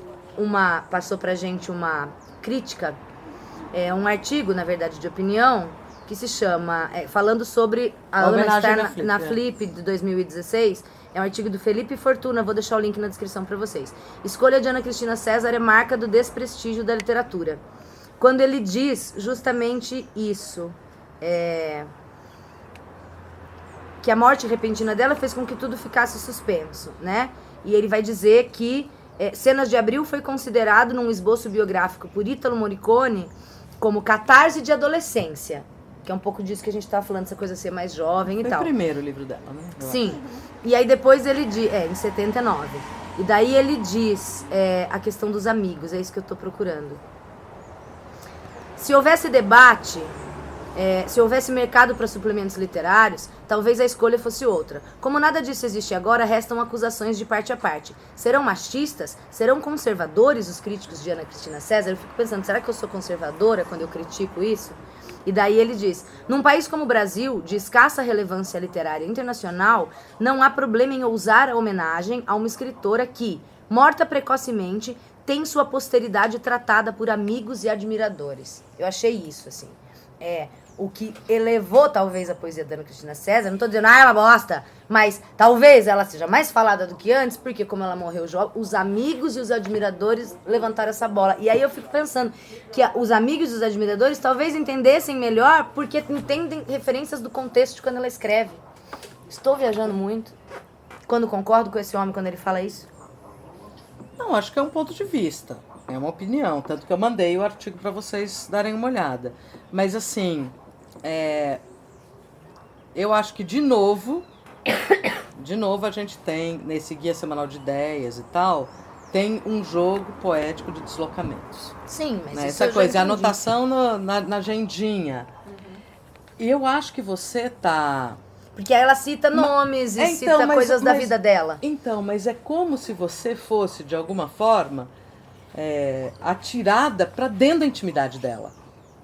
pra gente uma crítica, um artigo, na verdade, de opinião, que se chama, falando sobre a Ana Estar na Flip de 2016. É um artigo do Felipe Fortuna, vou deixar o link na descrição para vocês. Escolha de Ana Cristina César é marca do desprestígio da literatura. Quando ele diz justamente isso, que a morte repentina dela fez com que tudo ficasse suspenso, né? E ele vai dizer que Cenas de Abril foi considerado num esboço biográfico por Ítalo Morricone como catarse de adolescência, que é um pouco disso que a gente tá falando, essa coisa de ser mais jovem e tal.
Foi o primeiro livro dela, né?
Sim. E aí depois ele diz, em 79. E daí ele diz a questão dos amigos, é isso que eu tô procurando. Se houvesse debate, Se houvesse mercado para suplementos literários, talvez a escolha fosse outra. Como nada disso existe agora, restam acusações de parte a parte. Serão machistas? Serão conservadores os críticos de Ana Cristina César? Eu fico pensando, será que eu sou conservadora quando eu critico isso? E daí ele diz, num país como o Brasil, de escassa relevância literária internacional, não há problema em ousar a homenagem a uma escritora que, morta precocemente, tem sua posteridade tratada por amigos e admiradores. Eu achei isso, assim. O que elevou talvez a poesia da Ana Cristina César, não tô dizendo, é uma bosta, mas talvez ela seja mais falada do que antes, porque como ela morreu jovem, os amigos e os admiradores levantaram essa bola. E aí eu fico pensando que os amigos e os admiradores talvez entendessem melhor, porque entendem referências do contexto de quando ela escreve. Estou viajando muito quando concordo com esse homem quando ele fala isso?
Não, acho que é um ponto de vista, é uma opinião, tanto que eu mandei o artigo para vocês darem uma olhada. Mas assim, eu acho que de novo a gente tem, nesse guia semanal de ideias e tal, tem um jogo poético de deslocamentos.
Sim, mas
Né?
isso
Essa coisa, a anotação na agendinha. E eu acho que você tá...
Porque aí ela cita nomes e cita coisas da vida dela.
Então, mas é como se você fosse, de alguma forma, atirada para dentro da intimidade dela.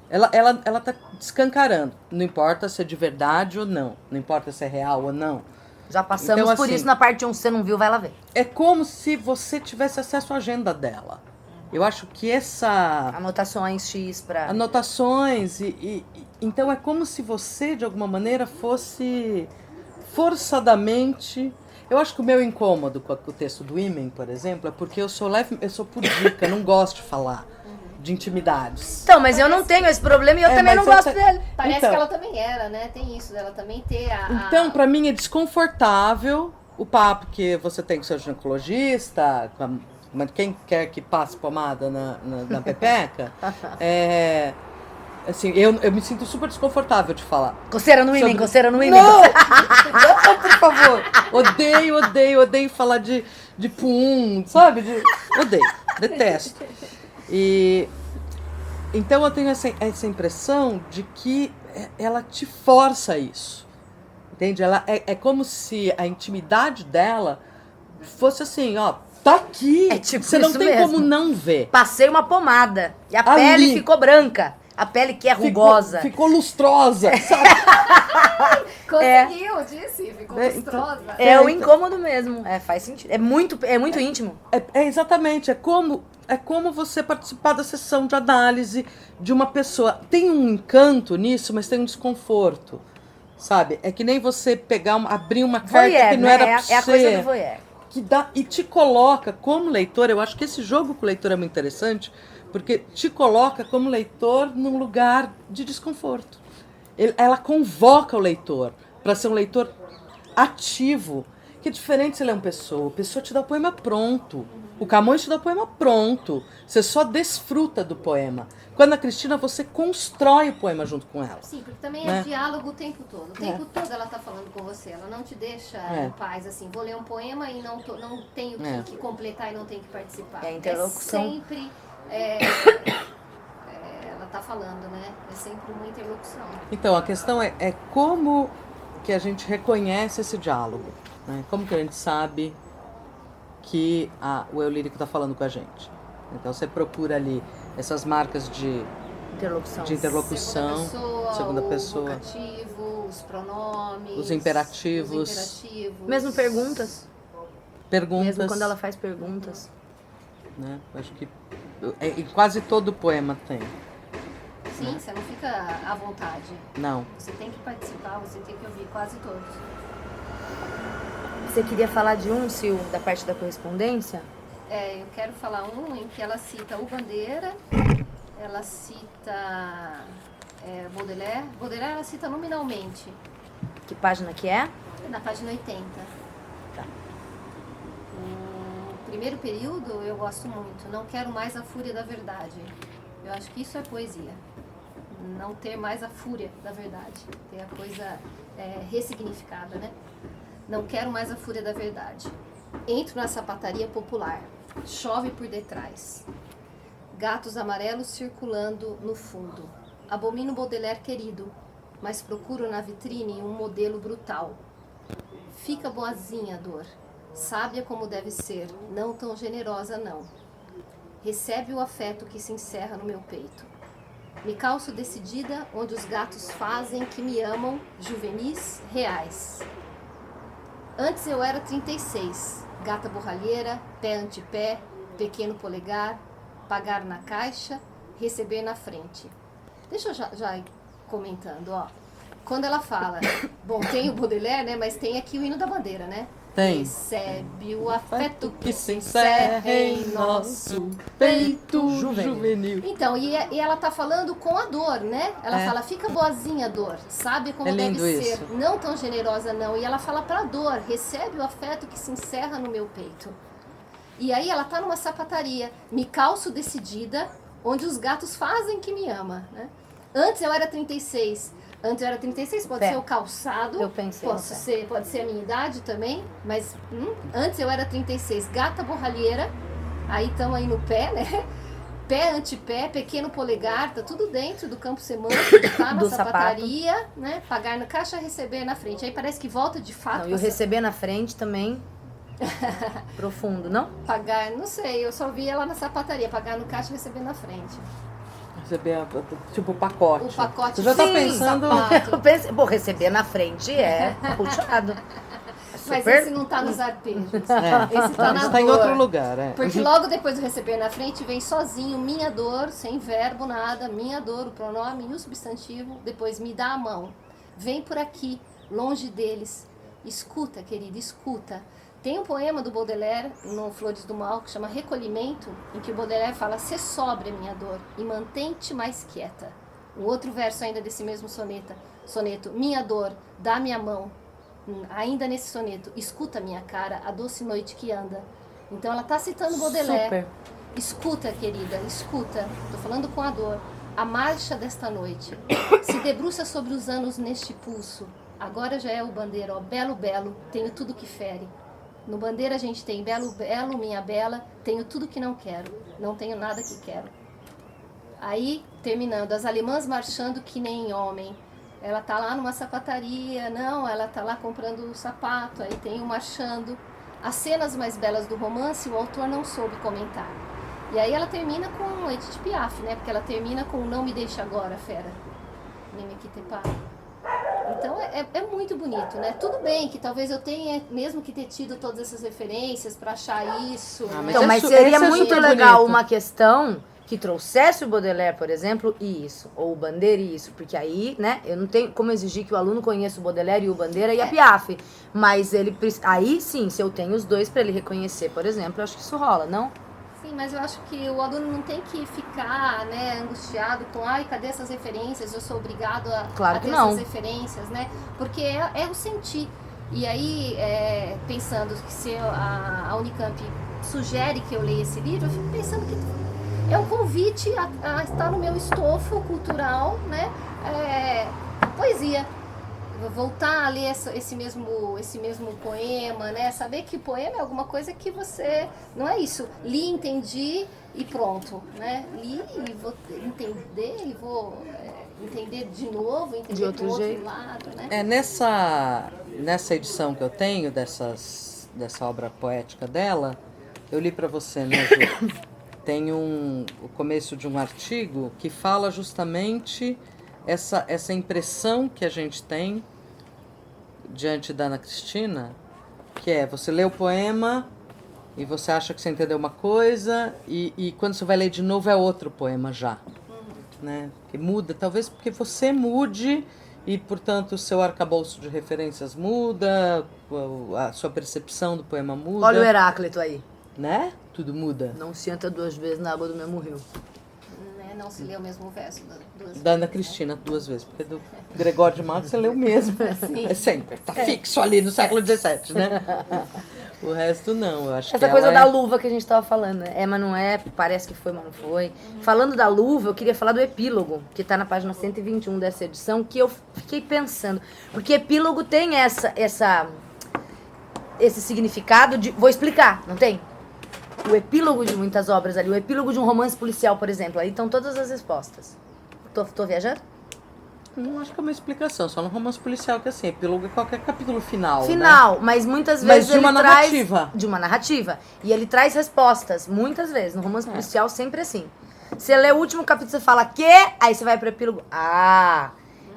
Ela tá descancarando. Não importa se é de verdade ou não. Não importa se é real ou não.
Já passamos
então,
por
assim,
isso na parte 1. Se você não viu, vai lá ver.
É como se você tivesse acesso à agenda dela. Eu acho que
Anotações X pra...
Anotações então é como se você, de alguma maneira, fosse forçadamente... Eu acho que o meu incômodo com o texto do Imen, por exemplo, é porque eu sou pudica, não gosto de falar de intimidades.
Então, mas eu não tenho esse problema e eu também não gosto dele.
Parece
então,
que ela também era, né? Tem isso dela também ter
Então, pra mim é desconfortável o papo que você tem com o seu ginecologista, quem quer que passe pomada na pepeca, assim, eu me sinto super desconfortável de falar.
Coceira no ímã, coceira no ímã.
Não, por favor. Odeio falar de pum, sabe? Odeio, detesto. E então eu tenho essa impressão de que ela te força isso. Entende? Ela é como se a intimidade dela fosse assim, ó, tá aqui.
Tipo
você não
isso
tem
mesmo.
como não ver.
Passei uma pomada e a
Ali.
pele ficou branca. A pele que é rugosa.
Ficou lustrosa, sabe?
Conseguiu, disse, ficou lustrosa.
É o incômodo mesmo. Faz sentido. É muito íntimo.
Exatamente. É como você participar da sessão de análise de uma pessoa. Tem um encanto nisso, mas tem um desconforto. Sabe? É que nem você abrir uma carta
Voyeur,
que não
né?
era pra
É a coisa do voyeur.
Que dá, e te coloca como leitor. Eu acho que esse jogo com o leitor é muito interessante, porque te coloca como leitor num lugar de desconforto. Ela convoca o leitor para ser um leitor ativo, que é diferente se ele é uma pessoa. A pessoa te dá o poema pronto. O Camões te dá o poema pronto. Você só desfruta do poema. Quando a Cristina, você constrói o poema junto com ela.
Sim, porque também
né?
é diálogo o tempo todo. O tempo todo ela tá falando com você. Ela não te deixa em paz, assim, vou ler um poema e não tenho que completar e não tenho que participar.
É a interlocução.
É sempre... ela tá falando, né? É sempre uma interlocução.
Então, a questão é como que a gente reconhece esse diálogo. Né? Como que a gente sabe que o eu lírico está falando com a gente. Então você procura ali essas marcas de interlocução, segunda pessoa,
o vocativo, os pronomes,
os imperativos.
Mesmo perguntas. Mesmo quando ela faz perguntas.
Né? Acho que em quase todo poema tem.
Sim, né? Você não fica à vontade.
Não.
Você tem que participar, você tem que ouvir quase todos.
Você queria falar de um, Sil, da parte da correspondência?
Eu quero falar um em que ela cita o Bandeira, ela cita Baudelaire. Baudelaire ela cita nominalmente.
Que página que é?
Na página 80.
Tá.
O primeiro período eu gosto muito. Não quero mais a fúria da verdade. Eu acho que isso é poesia. Não ter mais a fúria da verdade. Ter a coisa ressignificada, né? Não quero mais a fúria da verdade. Entro na sapataria popular. Chove por detrás. Gatos amarelos circulando no fundo. Abomino Baudelaire querido, mas procuro na vitrine um modelo brutal. Fica boazinha, dor, sábia como deve ser, não tão generosa não. Recebe o afeto que se encerra no meu peito. Me calço decidida onde os gatos fazem que me amam, juvenis, reais. Antes eu era 36, gata borralheira, pé ante pé, pequeno polegar, pagar na caixa, receber na frente. Deixa eu já ir comentando, ó. Quando ela fala, bom, tem o Baudelaire, né, mas tem aqui o hino da bandeira, né?
Tem.
Recebe o afeto
Que se encerra em nosso peito juvenil.
Então, e ela tá falando com a dor, né? Ela fala, fica boazinha, dor, sabe como
É
deve
lindo
ser,
isso.
não tão generosa não. E ela fala pra dor, recebe o afeto que se encerra no meu peito. E aí ela tá numa sapataria, me calço decidida, onde os gatos fazem que me ama, né? Antes eu era 36. Antes eu era 36, pode
Pé.
ser o calçado,
Eu pensei no pé.
pode ser a minha idade também, mas antes eu era 36, gata borralheira, aí estamos aí no pé, né? Pé antepé, pequeno polegar, tá tudo dentro do campo semântico, tá na
Do
sapataria, né? Pagar na caixa, receber na frente. Aí parece que volta de fato.
Não, e o
pra
receber na frente também, profundo, não?
pagar, não sei, eu só vi ela na sapataria, pagar no caixa, receber na frente.
Receber, tipo, o pacote.
O pacote
Você já tá
sim,
pensando...
sapato.
Eu pensei, pô, receber na frente é puxado.
Mas
Super-
esse não tá nos arpejos.
É.
Esse tá na
Isso tá em
dor.
outro lugar, é.
Porque logo depois do receber na frente vem sozinho, minha dor, sem verbo, nada, minha dor, o pronome e o substantivo, depois me dá a mão. Vem por aqui, longe deles. Escuta, querida, escuta. Tem um poema do Baudelaire, no Flores do Mal, que chama Recolhimento, em que o Baudelaire fala, "Sê sóbria, minha dor, e mantém-te mais quieta." Um outro verso ainda desse mesmo soneto, minha dor, dá-me a mão. Ainda nesse soneto, escuta minha cara, a doce noite que anda. Então ela está citando Baudelaire.
Super.
Escuta, querida, escuta. Estou falando com a dor. A marcha desta noite se debruça sobre os anos neste pulso. Agora já é o bandeira, ó, belo, belo, tenho tudo que fere. No bandeira a gente tem belo, belo, minha bela, tenho tudo que não quero, não tenho nada que quero. Aí, terminando, as alemãs marchando que nem homem. Ela tá lá numa sapataria, não, ela tá lá comprando um sapato, aí tem o marchando. As cenas mais belas do romance o autor não soube comentar. E aí ela termina com Edith Piaf, né? Porque ela termina com Não me deixe agora, fera. Nem me quite pá. Então é muito bonito, né? Tudo bem que talvez eu tenha mesmo que ter tido todas essas referências para achar isso.
Ah,
né?
Então, mas
esse
seria
é
muito
super
legal
bonito.
uma questão que trouxesse o Baudelaire, por exemplo, e isso, ou o Bandeira e isso, porque aí, né, eu não tenho como exigir que o aluno conheça o Baudelaire e o Bandeira e a Piaf, mas ele aí sim, se eu tenho os dois para ele reconhecer, por exemplo, eu acho que isso rola, não?
Sim, mas eu acho que o aluno não tem que ficar, né, angustiado com, ai, cadê essas referências? Eu sou obrigado
Claro
a
que
ter
não.
essas referências, né? Porque é o sentir. E aí, pensando que se a Unicamp sugere que eu leia esse livro, eu fico pensando que é um convite a estar no meu estofo cultural, né? Poesia. Voltar a ler esse mesmo poema, né? Saber que poema é alguma coisa que você... Não é isso, li, entendi e pronto, né? Li e vou entender e vou entender de novo, entender
De outro
do outro
jeito.
lado, né?
Nessa edição que eu tenho dessa obra poética dela, eu li para você, né, Ju? Tem o começo de um artigo que fala justamente essa impressão que a gente tem diante da Ana Cristina, que é você lê o poema e você acha que você entendeu uma coisa e quando você vai ler de novo é outro poema já, né? Que muda, talvez porque você mude e, portanto, o seu arcabouço de referências muda, a sua percepção do poema muda.
Olha o Heráclito aí.
Né? Tudo muda.
Não se entra 2 vezes na água do mesmo rio.
Né? Não se lê o mesmo verso duas
Da Ana Cristina 2 vezes, porque do Gregório de Matos você lê o mesmo.
Sim.
É sempre, tá fixo ali no século XVII, né? O resto não, eu acho que
Essa
ela
coisa
é...
da luva que a gente tava falando, né? É, mas não é, parece que foi, mas não foi. Falando da luva, eu queria falar do epílogo, que tá na página 121 dessa edição, que eu fiquei pensando. Porque epílogo tem esse significado de... Vou explicar, não tem? O epílogo de muitas obras ali, o epílogo de um romance policial, por exemplo, aí estão todas as respostas. Tô viajando?
Não acho que é uma explicação, só no romance policial que assim, epílogo é qualquer capítulo final,
Final,
né?
mas muitas
Mas
vezes
de uma
ele traz...
narrativa.
De uma narrativa. E ele traz respostas, muitas vezes. No romance policial, sempre assim. Você lê o último capítulo, você fala, quê? Aí você vai pro epílogo,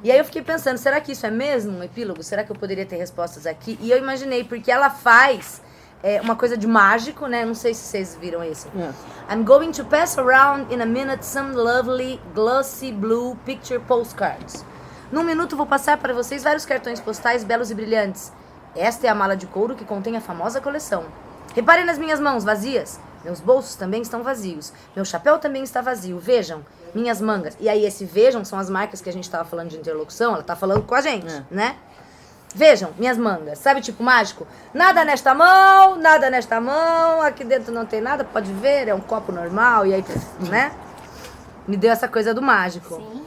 E aí eu fiquei pensando, será que isso é mesmo um epílogo? Será que eu poderia ter respostas aqui? E eu imaginei, porque ela faz uma coisa de mágico, né? Não sei se vocês viram isso. I'm going to pass around in a minute some lovely glossy blue picture postcards. Num minuto vou passar para vocês vários cartões postais belos e brilhantes. Esta é a mala de couro que contém a famosa coleção. Reparem nas minhas mãos vazias. Meus bolsos também estão vazios. Meu chapéu também está vazio. Vejam, minhas mangas. E aí esse vejam são as marcas que a gente estava falando de interlocução. Ela tá falando com a gente, né? Vejam, minhas mangas. Sabe, tipo mágico? Nada nesta mão, nada nesta mão. Aqui dentro não tem nada, pode ver. É um copo normal. E aí, né? Me deu essa coisa do mágico.
Sim.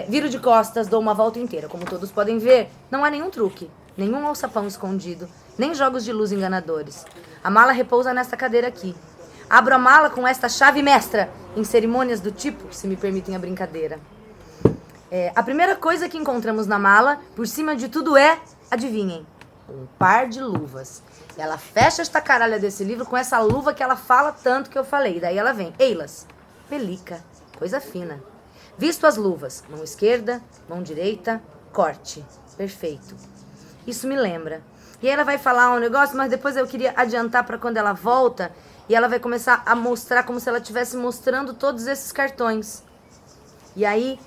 Viro de costas, dou uma volta inteira. Como todos podem ver, não há nenhum truque. Nenhum alçapão escondido. Nem jogos de luz enganadores. A mala repousa nesta cadeira aqui. Abro a mala com esta chave mestra, em cerimônias do tipo, se me permitem a brincadeira. A primeira coisa que encontramos na mala, por cima de tudo adivinhem, um par de luvas. Ela fecha esta caralha desse livro com essa luva que ela fala tanto que eu falei. Daí ela vem, eilas, pelica, coisa fina. Visto as luvas, mão esquerda, mão direita, corte, perfeito. Isso me lembra. E aí ela vai falar um negócio, mas depois eu queria adiantar para quando ela volta... E ela vai começar a mostrar como se ela estivesse mostrando todos esses cartões. E aí,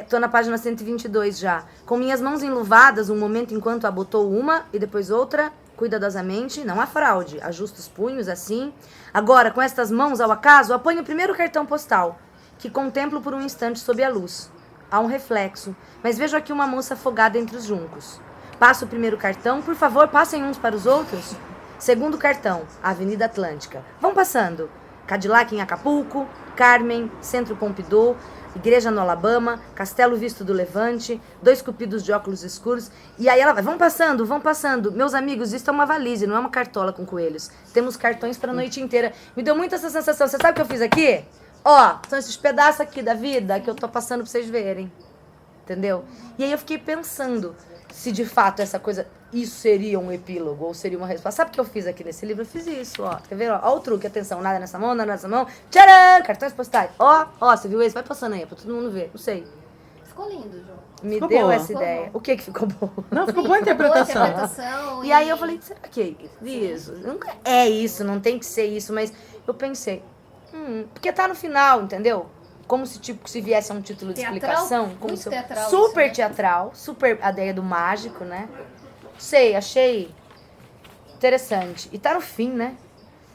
tô na página 122 já. Com minhas mãos enluvadas, um momento enquanto abotou uma e depois outra, cuidadosamente. Não há fraude. Ajusto os punhos assim. Agora, com estas mãos ao acaso, apanho o primeiro cartão postal, que contemplo por um instante sob a luz. Há um reflexo, mas vejo aqui uma moça afogada entre os juncos. Passo o primeiro cartão. Por favor, passem uns para os outros. Segundo cartão, Avenida Atlântica. Vão passando. Cadillac em Acapulco, Carmen, Centro Pompidou, Igreja no Alabama, Castelo Visto do Levante, 2 cupidos de óculos escuros. E aí ela vai, vão passando, vão passando. Meus amigos, isso é uma valise, não é uma cartola com coelhos. Temos cartões para a noite inteira. Me deu muito essa sensação. Você sabe o que eu fiz aqui? São esses pedaços aqui da vida que eu tô passando pra vocês verem. Entendeu? E aí eu fiquei pensando se de fato essa coisa... Isso seria um epílogo ou seria uma resposta. Sabe o que eu fiz aqui nesse livro? Eu fiz isso, Quer ver? Ó o truque, atenção. Nada nessa mão, nada nessa mão. Tcharam! Cartões postais. Você viu esse? Vai passando aí, pra todo mundo ver. Não sei.
Ficou lindo, João.
Me deu
boa.
essa ideia. O que ficou bom?
Não, ficou boa a interpretação.
interpretação
E aí eu falei, será que é isso? Nunca é isso, não tem que ser isso. Mas eu pensei, porque tá no final, entendeu? Como se se viesse a um título de
Teatral?
explicação. Como
Muito
se
teatral
super
isso, né?
teatral, super a ideia do mágico, né? Sei, achei interessante. E tá no fim, né?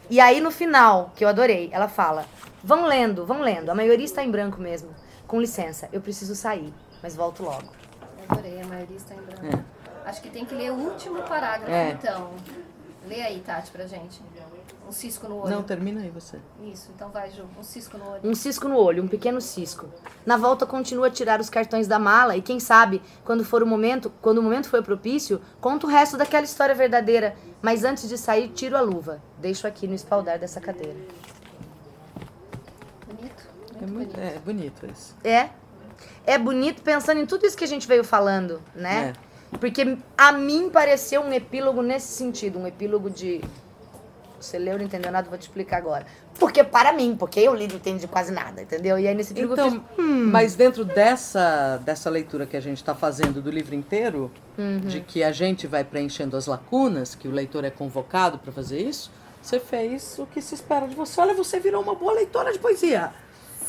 E aí no final, que eu adorei, ela fala, vão lendo. A maioria está em branco mesmo. Com licença, eu preciso sair, mas volto logo.
Adorei, a maioria está em branco. Acho que tem que ler o último parágrafo, então. Lê aí, Tati, pra gente. Um cisco no olho.
Não, termina aí você.
Isso, então vai, Ju. Um cisco no olho.
Um cisco no olho, um pequeno cisco. Na volta continua a tirar os cartões da mala e quem sabe, quando o momento for propício, conto o resto daquela história verdadeira. Mas antes de sair, tiro a luva. Deixo aqui no espaldar dessa cadeira.
Bonito.
É bonito isso.
É bonito pensando em tudo isso que a gente veio falando, né? Porque a mim pareceu um epílogo nesse sentido. Um epílogo de... Você leu, não entendeu nada, vou te explicar agora. Porque para mim, porque eu li não entendo de quase nada, entendeu? E aí nesse livro eu fiz...
Mas dentro dessa leitura que a gente está fazendo do livro inteiro, de que a gente vai preenchendo as lacunas, que o leitor é convocado para fazer isso, você fez o que se espera de você. Olha, você virou uma boa leitora de poesia.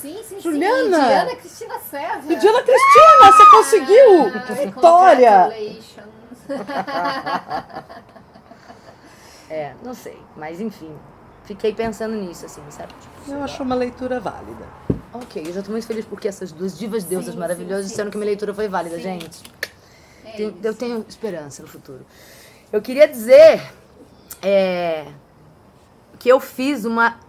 Sim.
Juliana!
Diana Cristina César.
Diana Cristina, você conseguiu! Vitória!
Congratulations.
Não sei. Mas enfim, fiquei pensando nisso, assim, sabe?
Eu acho uma leitura válida.
Ok, eu já tô muito feliz porque essas duas divas deusas maravilhosas disseram que minha leitura foi válida, gente. Eu tenho esperança no futuro. Eu queria dizer que eu fiz uma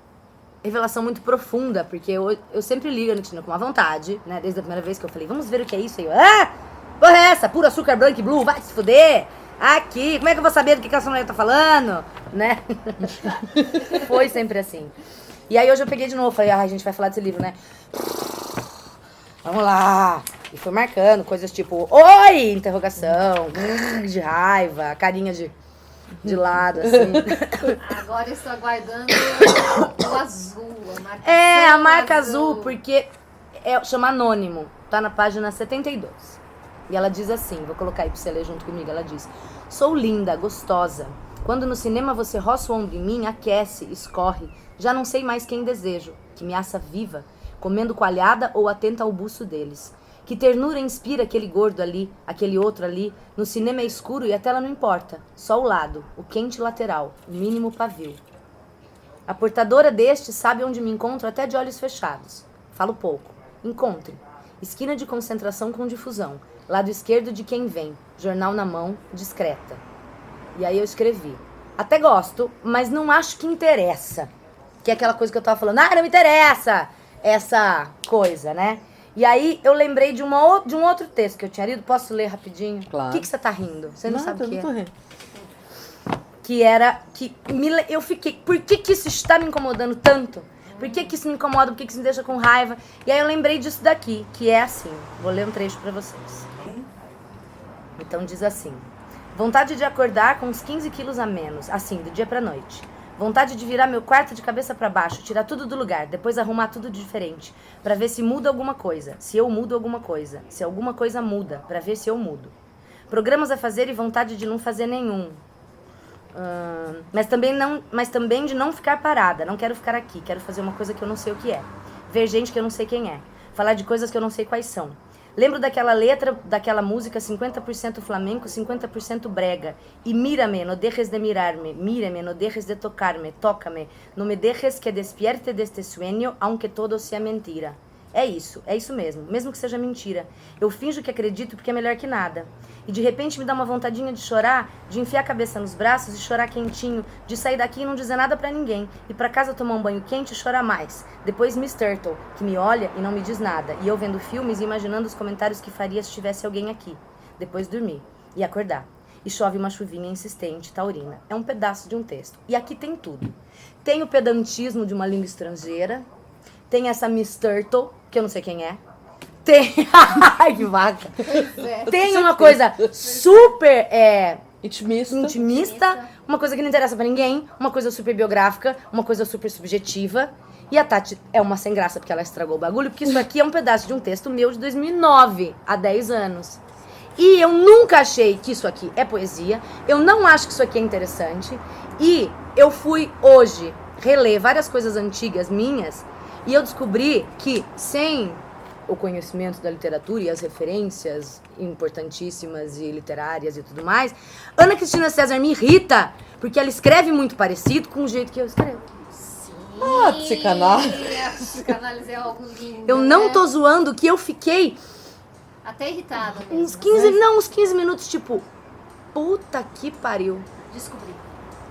revelação muito profunda, porque eu sempre ligo a Nitina com uma vontade, né? Desde a primeira vez que eu falei, vamos ver o que é isso aí. Porra é essa? Puro açúcar branco e blue, vai se fuder! Aqui, como é que eu vou saber do que essa mulher tá falando? Né? Foi sempre assim. E aí hoje eu peguei de novo, falei, a gente vai falar desse livro, né? Vamos lá. E foi marcando coisas tipo, oi, interrogação, de raiva, carinha de lado, assim.
Agora eu estou aguardando o azul, a marca
A marca azul, porque chama Anônimo, tá na página 72. E ela diz assim, vou colocar aí pra você ler junto comigo, ela diz: sou linda, gostosa. Quando no cinema você roça o ombro em mim, aquece, escorre. Já não sei mais quem desejo, que me assa viva, comendo coalhada ou atenta ao buço deles. Que ternura inspira aquele gordo ali, aquele outro ali. No cinema é escuro e a tela não importa. Só o lado, o quente lateral, o mínimo pavio. A portadora deste sabe onde me encontro até de olhos fechados. Falo pouco. Encontre. Esquina de concentração com difusão. Lado esquerdo de quem vem. Jornal na mão, discreta. E aí eu escrevi. Até gosto, mas não acho que interessa. Que é aquela coisa que eu tava falando. Não me interessa! Essa coisa, né? E aí eu lembrei de um outro texto que eu tinha lido. Posso ler rapidinho?
Claro.
O que você tá rindo? Você não sabe o que
eu não tô rindo.
Que era... eu fiquei... Por que isso está me incomodando tanto? Por que isso me incomoda? Por que isso me deixa com raiva? E aí eu lembrei disso daqui, que é assim. Vou ler um trecho pra vocês. Então diz assim. Vontade de acordar com uns 15 quilos a menos, assim, do dia pra noite. Vontade de virar meu quarto de cabeça pra baixo, tirar tudo do lugar, depois arrumar tudo diferente, pra ver se muda alguma coisa, se eu mudo alguma coisa, se alguma coisa muda, pra ver se eu mudo. Programas a fazer e vontade de não fazer nenhum. Mas também de não ficar parada. Não quero ficar aqui, quero fazer uma coisa que eu não sei o que é. Ver gente que eu não sei quem é. Falar de coisas que eu não sei quais são. Lembro daquela letra, daquela música 50% flamenco, 50% brega. E mírame, no dejes de mirarme, mírame, no dejes de tocarme, tócame, no me dejes que despierte deste sueño, aunque todo sea mentira. É isso mesmo que seja mentira. Eu finjo que acredito porque é melhor que nada. E de repente me dá uma vontadinha de chorar, de enfiar a cabeça nos braços e chorar quentinho, de sair daqui e não dizer nada pra ninguém, ir pra casa tomar um banho quente e chorar mais. Depois Miss Turtle, que me olha e não me diz nada, e eu vendo filmes e imaginando os comentários que faria se tivesse alguém aqui. Depois dormir e acordar. E chove uma chuvinha insistente, taurina. É um pedaço de um texto. E aqui tem tudo. Tem o pedantismo de uma língua estrangeira, tem essa Miss Turtle, que eu não sei quem é. Tem... Ai, que vaca. Tem uma coisa super intimista, uma coisa que não interessa pra ninguém, uma coisa super biográfica, uma coisa super subjetiva. E a Tati é uma sem graça porque ela estragou o bagulho, porque isso aqui é um pedaço de um texto meu de 2009, há 10 anos. E eu nunca achei que isso aqui é poesia, eu não acho que isso aqui é interessante. E eu fui hoje reler várias coisas antigas minhas e eu descobri que sem o conhecimento da literatura e as referências importantíssimas e literárias e tudo mais, Ana Cristina César me irrita, porque ela escreve muito parecido com o jeito que eu escrevo.
Ah, psicanálise.
A psicanálise é algo lindo.
Eu não tô zoando que eu fiquei
até irritada mesmo.
uns 15 minutos, tipo, puta que pariu.
Descobri.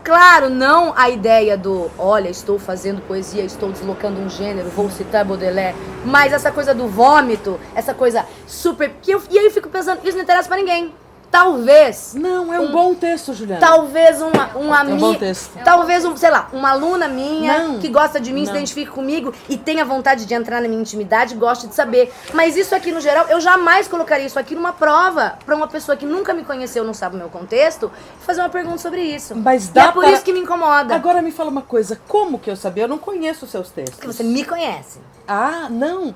Claro, não a ideia do, olha, estou fazendo poesia, estou deslocando um gênero, vou citar Baudelaire, mas essa coisa do vômito, essa coisa super... E aí eu fico pensando, isso não interessa pra ninguém. Talvez...
Não, é um bom texto, Juliana.
Talvez um
É um bom texto.
Talvez, sei lá, uma aluna minha que gosta de mim, se
Não.
identifique comigo e tenha vontade de entrar na minha intimidade, goste de saber. Mas isso aqui, no geral, eu jamais colocaria isso aqui numa prova pra uma pessoa que nunca me conheceu, não sabe o meu contexto, fazer uma pergunta sobre isso.
Mas
E
dá
é por
para-
isso que me incomoda.
Agora me fala uma coisa, como que eu sabia? Eu não conheço os seus textos.
Porque você me conhece.
Ah, não.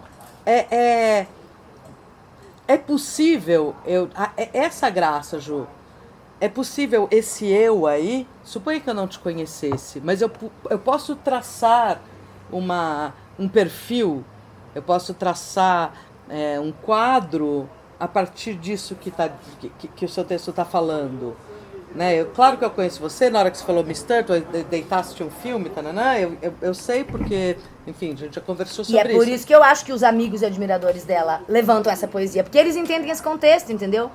É possível, essa graça, Ju, é possível esse eu aí, suponha que eu não te conhecesse, mas eu posso traçar um perfil, eu posso traçar um quadro a partir disso que o seu texto está falando. Né? Claro que eu conheço você, na hora que você falou Miss Turtle, deitaste um filme, tananã, eu sei porque, enfim, a gente já conversou sobre isso.
E é por isso que eu acho que os amigos e admiradores dela levantam essa poesia, porque eles entendem esse contexto, entendeu?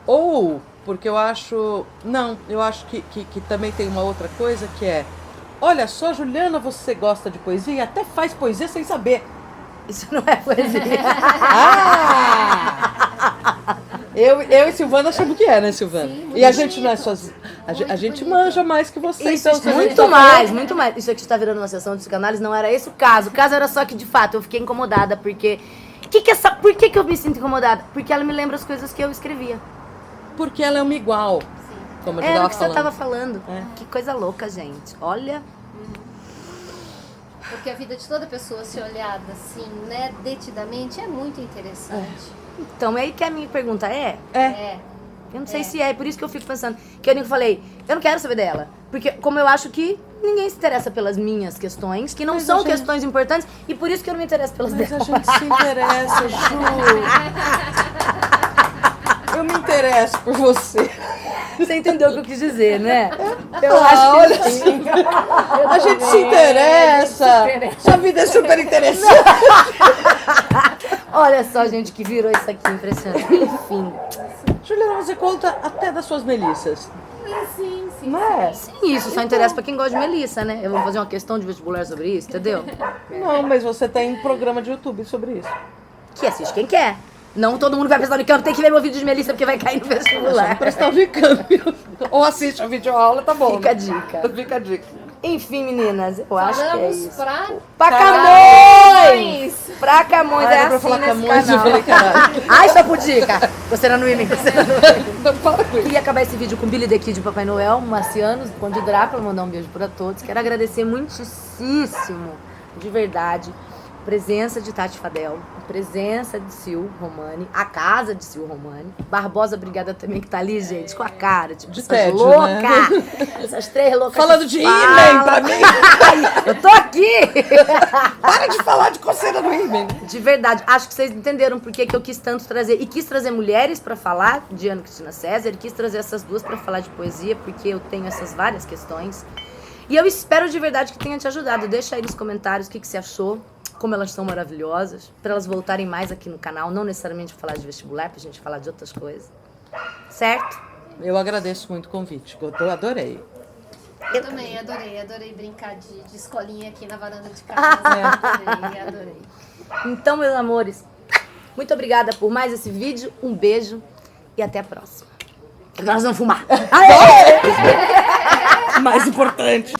Ou porque eu acho... Não, eu acho que também tem uma outra coisa que é... Olha só, Juliana, você gosta de poesia e até faz poesia sem saber.
Isso não é poesia.
Ah! Eu e Silvana achamos que é, né, Silvana?
Sim, muito
e a gente
bonito.
não é sozinha. A gente
bonito.
manja mais que você.
Isso,
então, se a gente
muito
tá
mais,
falando-
muito mais. Isso aqui está virando uma sessão de psicanálise, não era esse o caso. O caso era só que, de fato, eu fiquei incomodada, porque Por que eu me sinto incomodada? Porque ela me lembra as coisas que eu escrevia.
Porque ela é uma igual.
Sim.
Como a gente
Era o
tava
que você
falando.
tava falando.
É.
Que coisa louca, gente. Olha.
Porque a vida de toda pessoa, se olhada assim, né, detidamente, é muito interessante.
Então, é aí que a minha pergunta é.
É.
Eu não sei se é por isso que eu fico pensando. Que eu nem falei, eu não quero saber dela. Porque como eu acho que ninguém se interessa pelas minhas questões, que não
Mas a
são
gente-
questões importantes, e por isso que eu não me interesso pelas
Mas a
dela.
gente se interessa, Ju. Eu me interesso por você.
Você entendeu o que eu quis dizer, né? Eu
olha
acho que sim.
A gente se interessa. Sua vida é super interessante.
Olha só, gente, que virou isso aqui, impressionante. Enfim.
Juliana, você conta até das suas melissas.
Sim, sim.
Não é?
Sim, isso só interessa pra quem gosta de Melissa, né? Eu vou fazer uma questão de vestibular sobre isso, entendeu?
Não, mas você tem programa de YouTube sobre isso.
Que assiste quem quer. Não todo mundo vai prestar no campo, tem que ver meu vídeo de Melissa porque vai cair no vestibular.
Prestar o câmbio. Ou assiste a videoaula, tá bom.
Fica a dica.
Fica a dica.
Enfim, meninas, eu acho que é
Falamos
isso.
pra...
Pra Camões! Pra Camões
Ah,
é
era pra
assim
falar
nesse
Camões, eu
canal.
falei, caralho.
Ai, só pudica! Você não me você não
Não fala com isso.
Queria acabar esse vídeo com Billy the Kid de Papai Noel, Marcianos, Conde Drácula, mandar um beijo pra todos. Quero agradecer muitíssimo, de verdade, a presença de Tati Fadel, a presença de Sil Romani, a casa de Sil Romani, Barbosa Brigada também que tá ali, gente, com a cara, tipo,
De
essas
tédio,
loucas,
né?
essas três loucas.
Falando
que
de
falam.
He-Man pra mim.
Ai, eu tô aqui!
Para de falar de coceira do He-Man.
De verdade, acho que vocês entenderam por que eu quis tanto trazer. E quis trazer mulheres pra falar de Ana Cristina César, e quis trazer essas duas pra falar de poesia, porque eu tenho essas várias questões. E eu espero de verdade que tenha te ajudado. Deixa aí nos comentários o que você achou, como elas são maravilhosas, pra elas voltarem mais aqui no canal, não necessariamente pra falar de vestibular, pra gente falar de outras coisas. Certo?
Eu agradeço muito o convite, eu adorei.
Eu também adorei brincar de escolinha aqui na varanda de casa. Adorei.
Então, meus amores, muito obrigada por mais esse vídeo. Um beijo e até a próxima. Agora nós vamos fumar.
Mais importante.